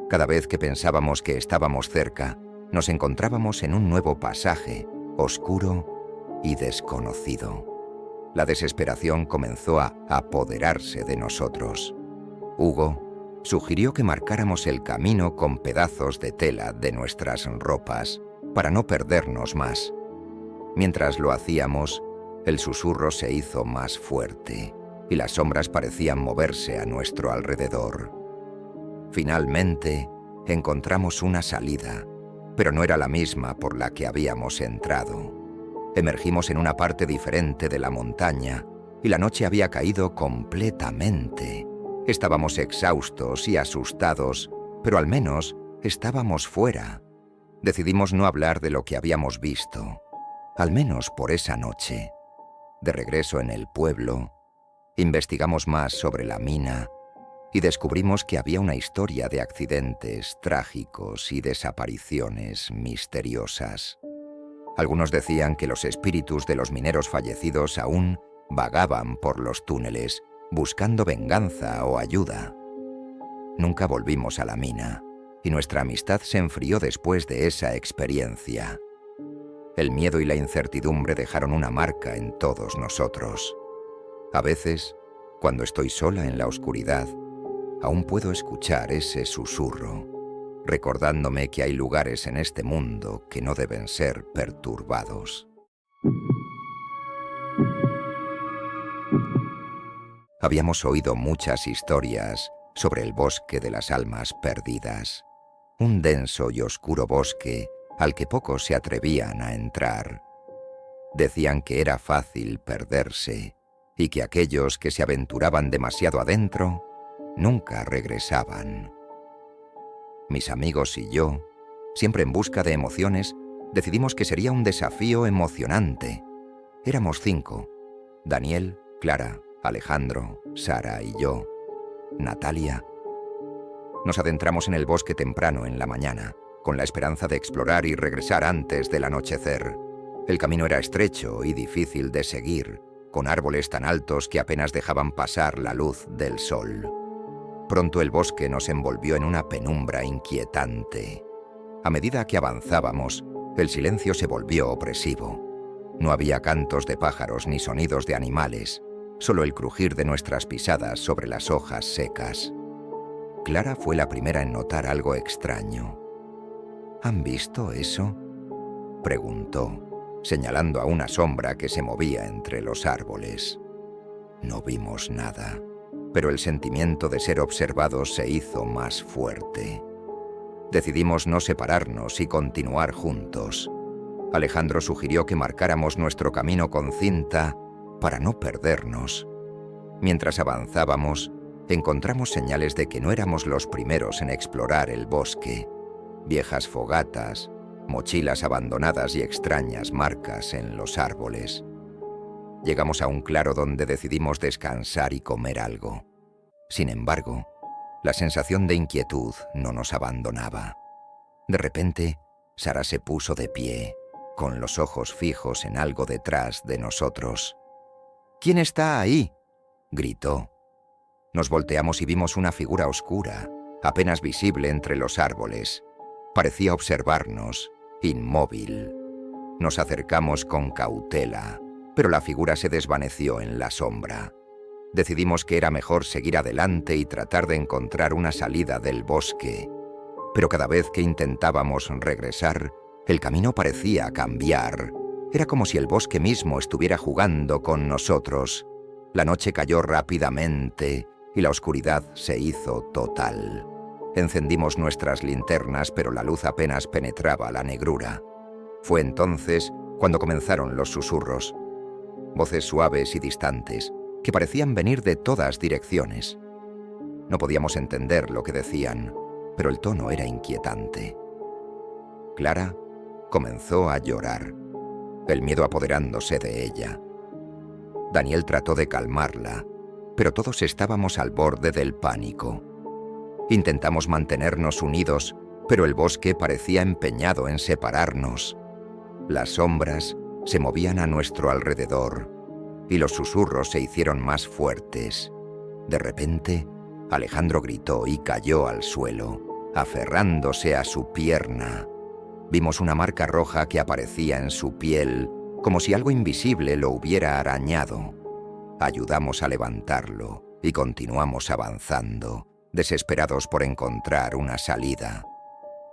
S1: Cada vez que pensábamos que estábamos cerca, nos encontrábamos en un nuevo pasaje, oscuro y desconocido. La desesperación comenzó a apoderarse de nosotros. Hugo sugirió que marcáramos el camino con pedazos de tela de nuestras ropas, para no perdernos más. Mientras lo hacíamos, el susurro se hizo más fuerte, y las sombras parecían moverse a nuestro alrededor. Finalmente, encontramos una salida, pero no era la misma por la que habíamos entrado. Emergimos en una parte diferente de la montaña, y la noche había caído completamente. Estábamos exhaustos y asustados, pero al menos estábamos fuera. Decidimos no hablar de lo que habíamos visto, al menos por esa noche. De regreso en el pueblo, investigamos más sobre la mina y descubrimos que había una historia de accidentes trágicos y desapariciones misteriosas. Algunos decían que los espíritus de los mineros fallecidos aún vagaban por los túneles, buscando venganza o ayuda. Nunca volvimos a la mina, y nuestra amistad se enfrió después de esa experiencia. El miedo y la incertidumbre dejaron una marca en todos nosotros. A veces, cuando estoy sola en la oscuridad, aún puedo escuchar ese susurro, recordándome que hay lugares en este mundo que no deben ser perturbados. Habíamos oído muchas historias sobre el bosque de las almas perdidas, un denso y oscuro bosque al que pocos se atrevían a entrar. Decían que era fácil perderse y que aquellos que se aventuraban demasiado adentro nunca regresaban. Mis amigos y yo, siempre en busca de emociones, decidimos que sería un desafío emocionante. Éramos 5: Daniel, Clara, Alejandro, Sara y yo. Natalia. Nos adentramos en el bosque temprano en la mañana, con la esperanza de explorar y regresar antes del anochecer. El camino era estrecho y difícil de seguir, con árboles tan altos que apenas dejaban pasar la luz del sol. Pronto el bosque nos envolvió en una penumbra inquietante. A medida que avanzábamos, el silencio se volvió opresivo. No había cantos de pájaros ni sonidos de animales, solo el crujir de nuestras pisadas sobre las hojas secas. Clara fue la primera en notar algo extraño. ¿Han visto eso?, preguntó, señalando a una sombra que se movía entre los árboles. No vimos nada, pero el sentimiento de ser observados se hizo más fuerte. Decidimos no separarnos y continuar juntos. Alejandro sugirió que marcáramos nuestro camino con cinta para no perdernos. Mientras avanzábamos, encontramos señales de que no éramos los primeros en explorar el bosque. Viejas fogatas, mochilas abandonadas y extrañas marcas en los árboles. Llegamos a un claro donde decidimos descansar y comer algo. Sin embargo, la sensación de inquietud no nos abandonaba. De repente, Sara se puso de pie, con los ojos fijos en algo detrás de nosotros. «¿Quién está ahí?», gritó. Nos volteamos y vimos una figura oscura, apenas visible entre los árboles. Parecía observarnos, inmóvil. Nos acercamos con cautela, pero la figura se desvaneció en la sombra. Decidimos que era mejor seguir adelante y tratar de encontrar una salida del bosque. Pero cada vez que intentábamos regresar, el camino parecía cambiar. Era como si el bosque mismo estuviera jugando con nosotros. La noche cayó rápidamente y la oscuridad se hizo total. Encendimos nuestras linternas, pero la luz apenas penetraba la negrura. Fue entonces cuando comenzaron los susurros. Voces suaves y distantes, que parecían venir de todas direcciones. No podíamos entender lo que decían, pero el tono era inquietante. Clara comenzó a llorar, el miedo apoderándose de ella. Daniel trató de calmarla, pero todos estábamos al borde del pánico. Intentamos mantenernos unidos, pero el bosque parecía empeñado en separarnos. Las sombras se movían a nuestro alrededor y los susurros se hicieron más fuertes. De repente, Alejandro gritó y cayó al suelo, aferrándose a su pierna. Vimos una marca roja que aparecía en su piel, como si algo invisible lo hubiera arañado. Ayudamos a levantarlo y continuamos avanzando, desesperados por encontrar una salida.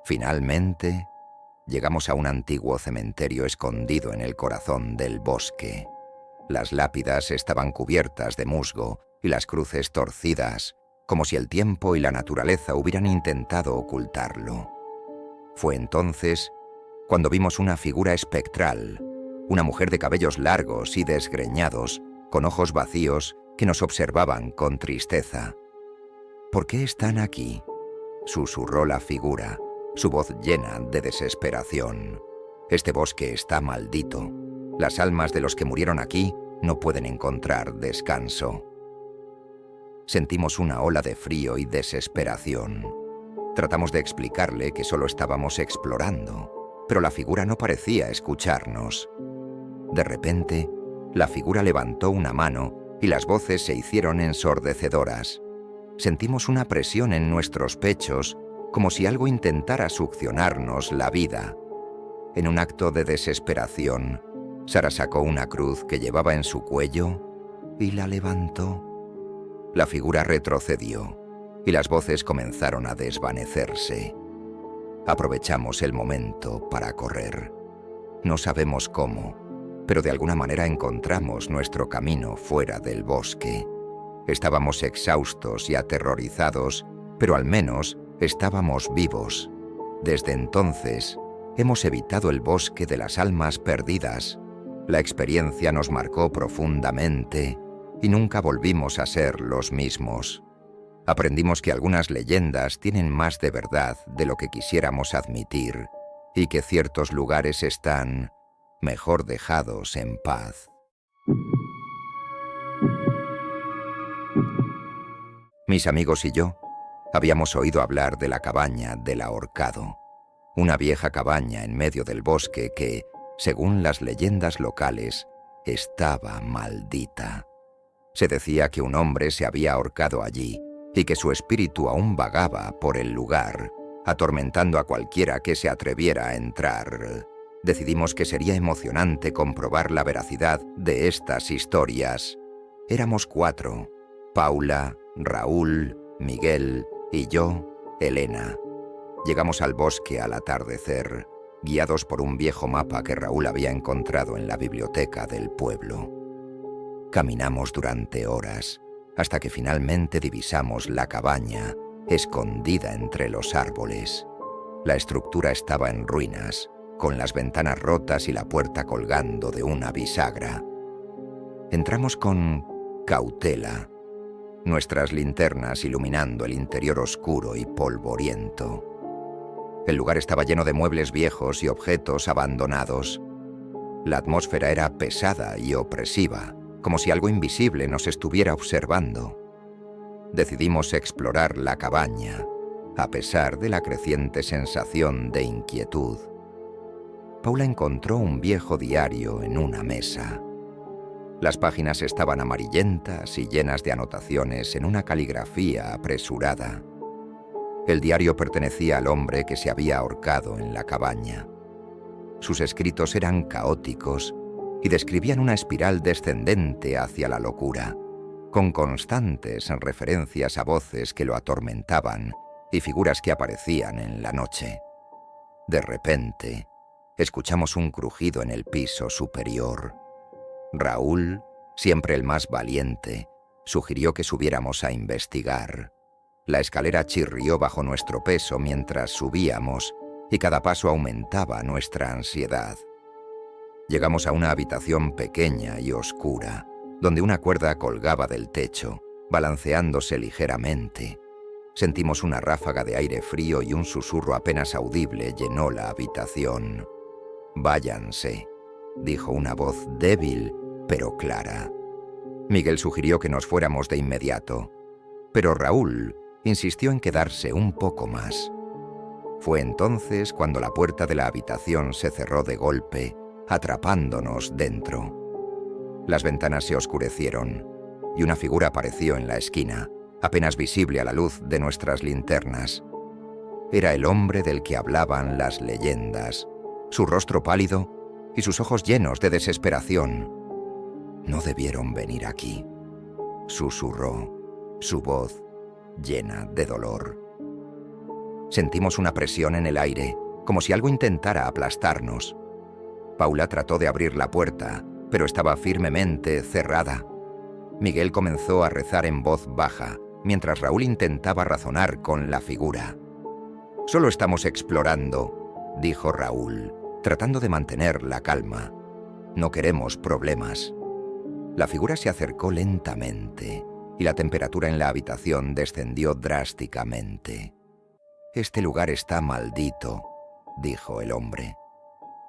S1: Finalmente, llegamos a un antiguo cementerio escondido en el corazón del bosque. Las lápidas estaban cubiertas de musgo y las cruces torcidas, como si el tiempo y la naturaleza hubieran intentado ocultarlo. Fue entonces cuando vimos una figura espectral, una mujer de cabellos largos y desgreñados, con ojos vacíos, que nos observaban con tristeza. «¿Por qué están aquí?», susurró la figura, su voz llena de desesperación. «Este bosque está maldito. Las almas de los que murieron aquí no pueden encontrar descanso». Sentimos una ola de frío y desesperación. Tratamos de explicarle que solo estábamos explorando, pero la figura no parecía escucharnos. De repente, la figura levantó una mano y las voces se hicieron ensordecedoras. Sentimos una presión en nuestros pechos, como si algo intentara succionarnos la vida. En un acto de desesperación, Sara sacó una cruz que llevaba en su cuello y la levantó. La figura retrocedió y las voces comenzaron a desvanecerse. Aprovechamos el momento para correr. No sabemos cómo, pero de alguna manera encontramos nuestro camino fuera del bosque. Estábamos exhaustos y aterrorizados, pero al menos estábamos vivos. Desde entonces, hemos evitado el bosque de las almas perdidas. La experiencia nos marcó profundamente y nunca volvimos a ser los mismos. Aprendimos que algunas leyendas tienen más de verdad de lo que quisiéramos admitir y que ciertos lugares están mejor dejados en paz. Mis amigos y yo habíamos oído hablar de la cabaña del ahorcado, una vieja cabaña en medio del bosque que, según las leyendas locales, estaba maldita. Se decía que un hombre se había ahorcado allí y que su espíritu aún vagaba por el lugar, atormentando a cualquiera que se atreviera a entrar. Decidimos que sería emocionante comprobar la veracidad de estas historias. Éramos 4: Paula, Raúl, Miguel y yo, Elena. Llegamos al bosque al atardecer, guiados por un viejo mapa que Raúl había encontrado en la biblioteca del pueblo. Caminamos durante horas, hasta que finalmente divisamos la cabaña, escondida entre los árboles. La estructura estaba en ruinas, con las ventanas rotas y la puerta colgando de una bisagra. Entramos con cautela, nuestras linternas iluminando el interior oscuro y polvoriento. El lugar estaba lleno de muebles viejos y objetos abandonados. La atmósfera era pesada y opresiva, como si algo invisible nos estuviera observando. Decidimos explorar la cabaña, a pesar de la creciente sensación de inquietud. Paula encontró un viejo diario en una mesa. Las páginas estaban amarillentas y llenas de anotaciones en una caligrafía apresurada. El diario pertenecía al hombre que se había ahorcado en la cabaña. Sus escritos eran caóticos y describían una espiral descendente hacia la locura, con constantes referencias a voces que lo atormentaban y figuras que aparecían en la noche. De repente, escuchamos un crujido en el piso superior. Raúl, siempre el más valiente, sugirió que subiéramos a investigar. La escalera chirrió bajo nuestro peso mientras subíamos y cada paso aumentaba nuestra ansiedad. Llegamos a una habitación pequeña y oscura, donde una cuerda colgaba del techo, balanceándose ligeramente. Sentimos una ráfaga de aire frío y un susurro apenas audible llenó la habitación. «Váyanse», dijo una voz débil, pero clara. Miguel sugirió que nos fuéramos de inmediato, pero Raúl insistió en quedarse un poco más. Fue entonces cuando la puerta de la habitación se cerró de golpe, atrapándonos dentro. Las ventanas se oscurecieron y una figura apareció en la esquina, apenas visible a la luz de nuestras linternas. Era el hombre del que hablaban las leyendas, su rostro pálido y sus ojos llenos de desesperación. «No debieron venir aquí», susurró, su voz llena de dolor. Sentimos una presión en el aire, como si algo intentara aplastarnos. Paula trató de abrir la puerta, pero estaba firmemente cerrada. Miguel comenzó a rezar en voz baja, mientras Raúl intentaba razonar con la figura. «Solo estamos explorando», dijo Raúl, tratando de mantener la calma. «No queremos problemas». La figura se acercó lentamente y la temperatura en la habitación descendió drásticamente. «Este lugar está maldito», dijo el hombre.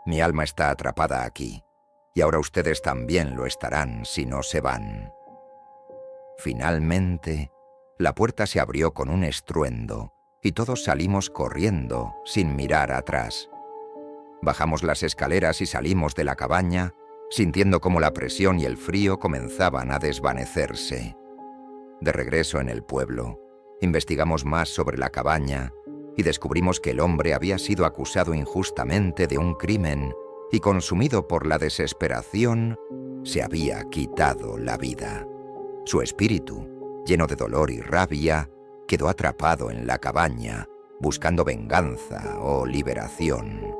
S1: «Mi alma está atrapada aquí, y ahora ustedes también lo estarán si no se van». Finalmente, la puerta se abrió con un estruendo y todos salimos corriendo sin mirar atrás. Bajamos las escaleras y salimos de la cabaña, sintiendo cómo la presión y el frío comenzaban a desvanecerse. De regreso en el pueblo, investigamos más sobre la cabaña y descubrimos que el hombre había sido acusado injustamente de un crimen y, consumido por la desesperación, se había quitado la vida. Su espíritu, lleno de dolor y rabia, quedó atrapado en la cabaña, buscando venganza o liberación.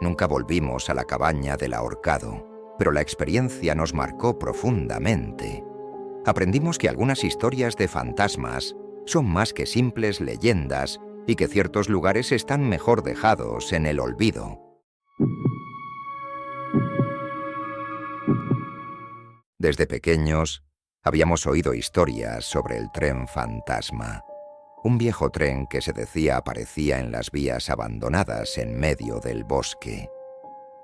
S1: Nunca volvimos a la cabaña del ahorcado, pero la experiencia nos marcó profundamente. Aprendimos que algunas historias de fantasmas son más que simples leyendas y que ciertos lugares están mejor dejados en el olvido. Desde pequeños, habíamos oído historias sobre el tren fantasma, un viejo tren que se decía aparecía en las vías abandonadas en medio del bosque.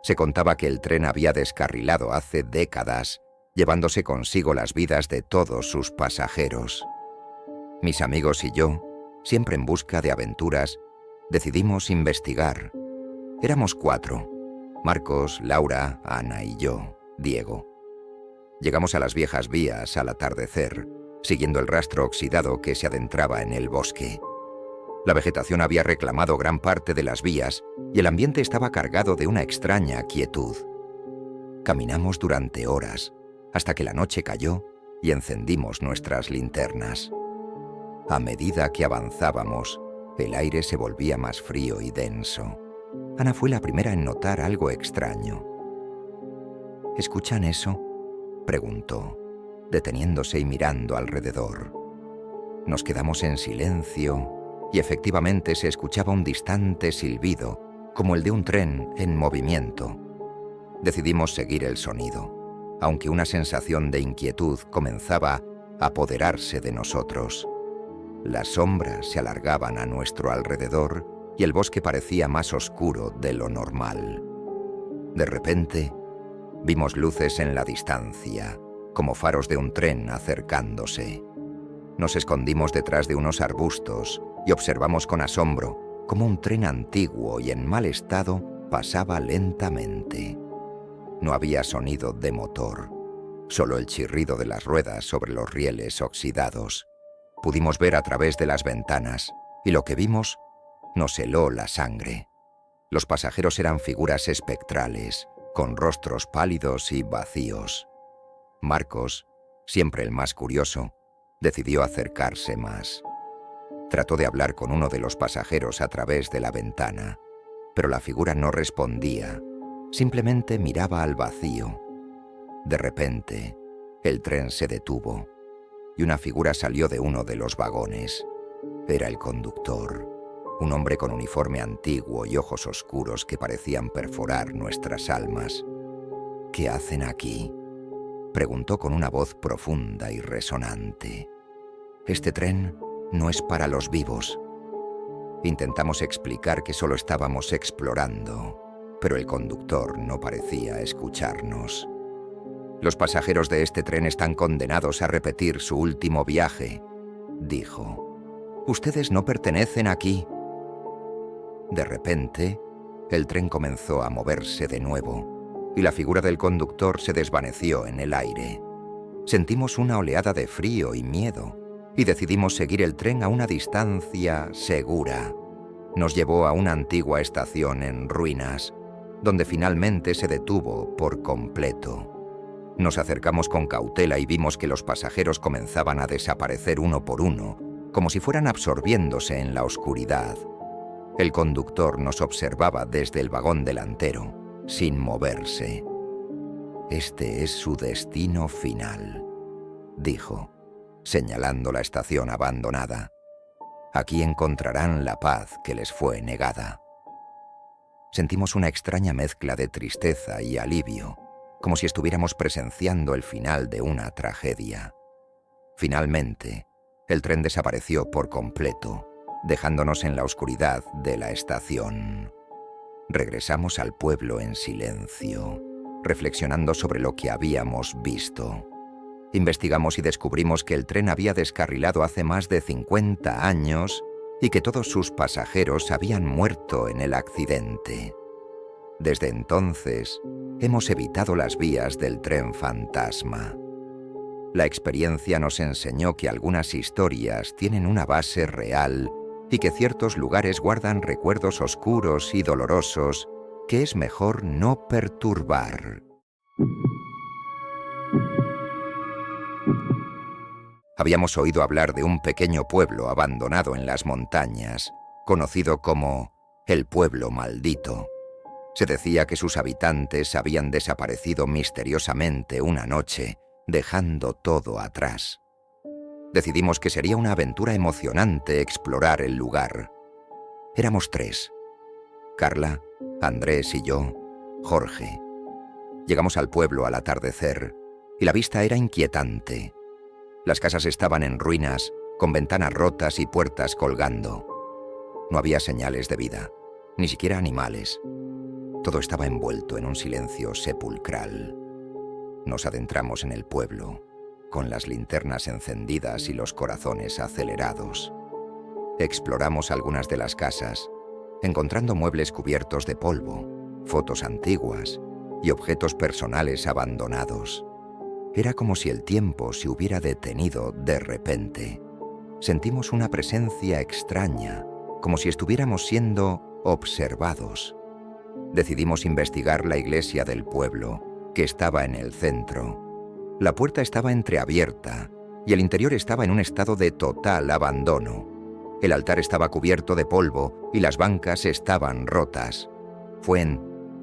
S1: Se contaba que el tren había descarrilado hace décadas, llevándose consigo las vidas de todos sus pasajeros. Mis amigos y yo, siempre en busca de aventuras, decidimos investigar. Éramos 4, Marcos, Laura, Ana y yo, Diego. Llegamos a las viejas vías al atardecer, siguiendo el rastro oxidado que se adentraba en el bosque. La vegetación había reclamado gran parte de las vías y el ambiente estaba cargado de una extraña quietud. Caminamos durante horas, hasta que la noche cayó y encendimos nuestras linternas. A medida que avanzábamos, el aire se volvía más frío y denso. Ana fue la primera en notar algo extraño. «¿Escuchan eso?», preguntó, deteniéndose y mirando alrededor. Nos quedamos en silencio y efectivamente se escuchaba un distante silbido, como el de un tren en movimiento. Decidimos seguir el sonido, aunque una sensación de inquietud comenzaba a apoderarse de nosotros. Las sombras se alargaban a nuestro alrededor y el bosque parecía más oscuro de lo normal. De repente, vimos luces en la distancia, como faros de un tren acercándose. Nos escondimos detrás de unos arbustos y observamos con asombro cómo un tren antiguo y en mal estado pasaba lentamente. No había sonido de motor, solo el chirrido de las ruedas sobre los rieles oxidados. Pudimos ver a través de las ventanas, y lo que vimos nos heló la sangre. Los pasajeros eran figuras espectrales, con rostros pálidos y vacíos. Marcos, siempre el más curioso, decidió acercarse más. Trató de hablar con uno de los pasajeros a través de la ventana, pero la figura no respondía, simplemente miraba al vacío. De repente, el tren se detuvo y una figura salió de uno de los vagones. Era el conductor, un hombre con uniforme antiguo y ojos oscuros que parecían perforar nuestras almas. «¿Qué hacen aquí?», preguntó con una voz profunda y resonante. «Este tren no es para los vivos». Intentamos explicar que solo estábamos explorando, pero el conductor no parecía escucharnos. «Los pasajeros de este tren están condenados a repetir su último viaje», dijo. «Ustedes no pertenecen aquí». De repente, el tren comenzó a moverse de nuevo y la figura del conductor se desvaneció en el aire. Sentimos una oleada de frío y miedo y decidimos seguir el tren a una distancia segura. Nos llevó a una antigua estación en ruinas, donde finalmente se detuvo por completo. Nos acercamos con cautela y vimos que los pasajeros comenzaban a desaparecer uno por uno, como si fueran absorbiéndose en la oscuridad. El conductor nos observaba desde el vagón delantero, sin moverse. «Este es su destino final», dijo, señalando la estación abandonada. «Aquí encontrarán la paz que les fue negada». Sentimos una extraña mezcla de tristeza y alivio, como si estuviéramos presenciando el final de una tragedia. Finalmente, el tren desapareció por completo, dejándonos en la oscuridad de la estación. Regresamos al pueblo en silencio, reflexionando sobre lo que habíamos visto. Investigamos y descubrimos que el tren había descarrilado hace más de 50 años y que todos sus pasajeros habían muerto en el accidente. Desde entonces, hemos evitado las vías del tren fantasma. La experiencia nos enseñó que algunas historias tienen una base real y que ciertos lugares guardan recuerdos oscuros y dolorosos que es mejor no perturbar. Habíamos oído hablar de un pequeño pueblo abandonado en las montañas, conocido como el Pueblo Maldito. Se decía que sus habitantes habían desaparecido misteriosamente una noche, dejando todo atrás. Decidimos que sería una aventura emocionante explorar el lugar. Éramos 3: Carla, Andrés y yo, Jorge. Llegamos al pueblo al atardecer y la vista era inquietante. Las casas estaban en ruinas, con ventanas rotas y puertas colgando. No había señales de vida, ni siquiera animales. Todo estaba envuelto en un silencio sepulcral. Nos adentramos en el pueblo, con las linternas encendidas y los corazones acelerados. Exploramos algunas de las casas, encontrando muebles cubiertos de polvo, fotos antiguas y objetos personales abandonados. Era como si el tiempo se hubiera detenido de repente. Sentimos una presencia extraña, como si estuviéramos siendo observados. Decidimos investigar la iglesia del pueblo, que estaba en el centro. La puerta estaba entreabierta y el interior estaba en un estado de total abandono. El altar estaba cubierto de polvo y las bancas estaban rotas. Fue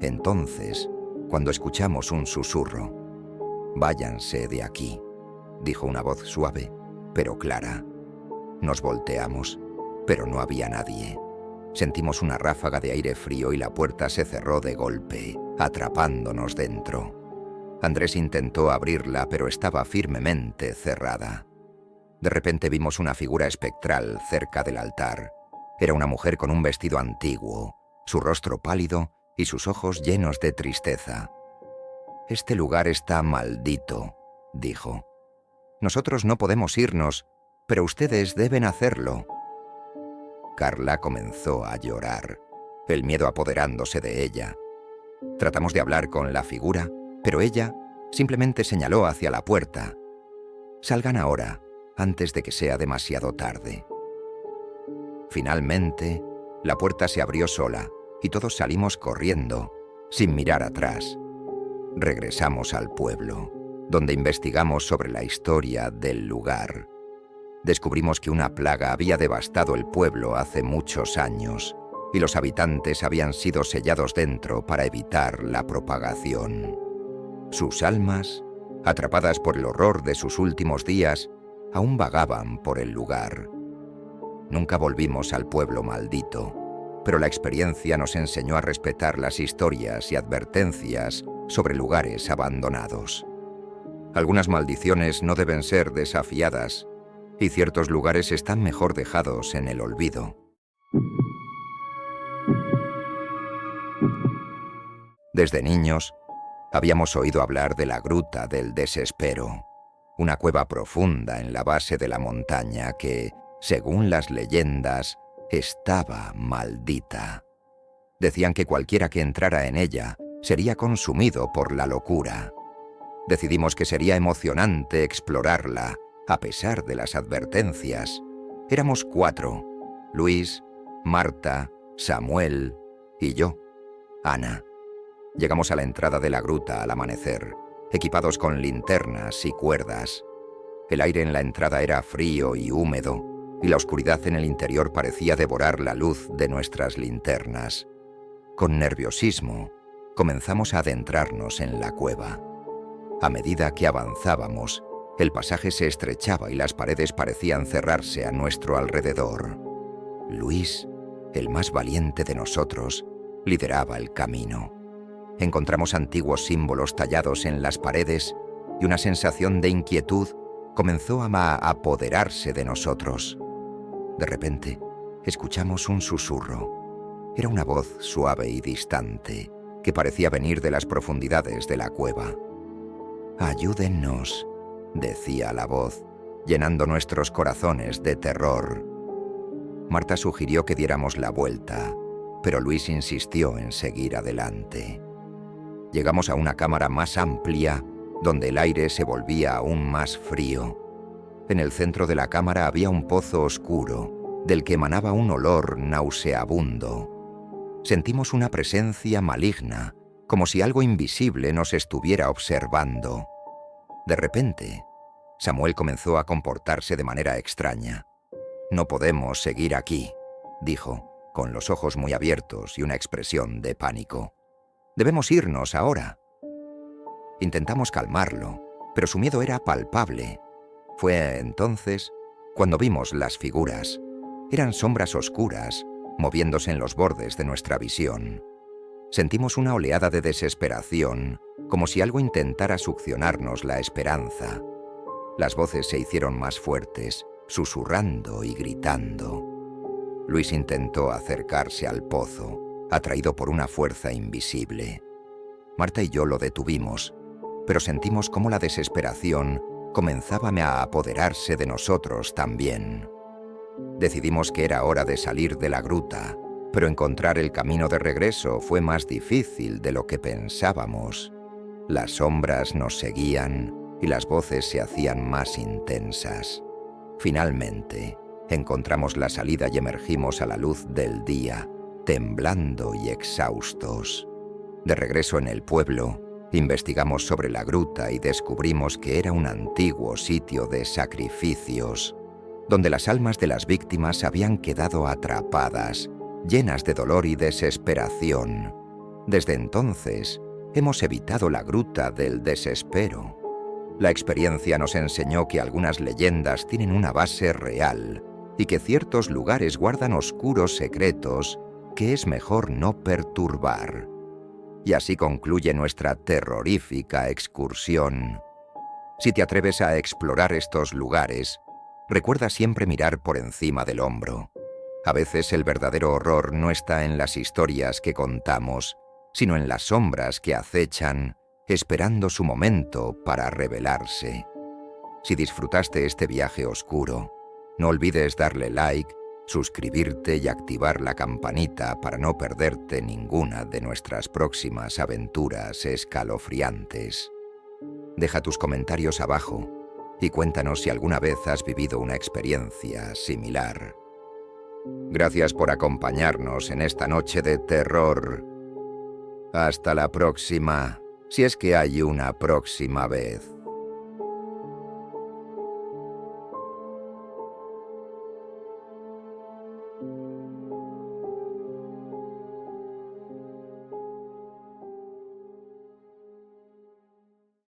S1: entonces cuando escuchamos un susurro. «Váyanse de aquí», dijo una voz suave, pero clara. Nos volteamos, pero no había nadie. Sentimos una ráfaga de aire frío y la puerta se cerró de golpe, atrapándonos dentro. Andrés intentó abrirla, pero estaba firmemente cerrada. De repente vimos una figura espectral cerca del altar. Era una mujer con un vestido antiguo, su rostro pálido y sus ojos llenos de tristeza. «Este lugar está maldito», dijo. «Nosotros no podemos irnos, pero ustedes deben hacerlo». Carla comenzó a llorar, el miedo apoderándose de ella, Tratamos de hablar con la figura, pero ella simplemente señaló hacia la puerta. «Salgan ahora, antes de que sea demasiado tarde». Finalmente, la puerta se abrió sola y todos salimos corriendo, sin mirar atrás. Regresamos al pueblo, donde investigamos sobre la historia del lugar. Descubrimos que una plaga había devastado el pueblo hace muchos años y los habitantes habían sido sellados dentro para evitar la propagación. Sus almas, atrapadas por el horror de sus últimos días, aún vagaban por el lugar. Nunca volvimos al pueblo maldito, pero la experiencia nos enseñó a respetar las historias y advertencias sobre lugares abandonados. Algunas maldiciones no deben ser desafiadas, y ciertos lugares están mejor dejados en el olvido. Desde niños, habíamos oído hablar de la Gruta del Desespero, una cueva profunda en la base de la montaña que, según las leyendas, estaba maldita. Decían que cualquiera que entrara en ella sería consumido por la locura. Decidimos que sería emocionante explorarla, a pesar de las advertencias. Éramos 4, Luis, Marta, Samuel y yo, Ana. Llegamos a la entrada de la gruta al amanecer, equipados con linternas y cuerdas. El aire en la entrada era frío y húmedo, y la oscuridad en el interior parecía devorar la luz de nuestras linternas. Con nerviosismo, comenzamos a adentrarnos en la cueva. A medida que avanzábamos, el pasaje se estrechaba y las paredes parecían cerrarse a nuestro alrededor. Luis, el más valiente de nosotros, lideraba el camino. Encontramos antiguos símbolos tallados en las paredes y una sensación de inquietud comenzó a apoderarse de nosotros. De repente, escuchamos un susurro. Era una voz suave y distante que parecía venir de las profundidades de la cueva. «Ayúdennos», decía la voz, llenando nuestros corazones de terror. Marta sugirió que diéramos la vuelta, pero Luis insistió en seguir adelante. Llegamos a una cámara más amplia, donde el aire se volvía aún más frío. En el centro de la cámara había un pozo oscuro, del que emanaba un olor nauseabundo. Sentimos una presencia maligna, como si algo invisible nos estuviera observando. De repente, Samuel comenzó a comportarse de manera extraña. «No podemos seguir aquí», dijo, con los ojos muy abiertos y una expresión de pánico. «Debemos irnos ahora». Intentamos calmarlo, pero su miedo era palpable. Fue entonces cuando vimos las figuras. Eran sombras oscuras, moviéndose en los bordes de nuestra visión. Sentimos una oleada de desesperación, como si algo intentara succionarnos la esperanza. Las voces se hicieron más fuertes, susurrando y gritando. Luis intentó acercarse al pozo, atraído por una fuerza invisible. Marta y yo lo detuvimos, pero sentimos cómo la desesperación comenzaba a apoderarse de nosotros también. Decidimos que era hora de salir de la gruta, pero encontrar el camino de regreso fue más difícil de lo que pensábamos. Las sombras nos seguían y las voces se hacían más intensas. Finalmente, encontramos la salida y emergimos a la luz del día, temblando y exhaustos. De regreso en el pueblo, investigamos sobre la gruta y descubrimos que era un antiguo sitio de sacrificios, donde las almas de las víctimas habían quedado atrapadas, llenas de dolor y desesperación. Desde entonces, hemos evitado la Gruta del Desespero. La experiencia nos enseñó que algunas leyendas tienen una base real y que ciertos lugares guardan oscuros secretos que es mejor no perturbar. Y así concluye nuestra terrorífica excursión. Si te atreves a explorar estos lugares, recuerda siempre mirar por encima del hombro. A veces el verdadero horror no está en las historias que contamos, sino en las sombras que acechan, esperando su momento para revelarse. Si disfrutaste este viaje oscuro, no olvides darle like, suscribirte y activar la campanita para no perderte ninguna de nuestras próximas aventuras escalofriantes. Deja tus comentarios abajo y cuéntanos si alguna vez has vivido una experiencia similar. Gracias por acompañarnos en esta noche de terror. Hasta la próxima, si es que hay una próxima vez.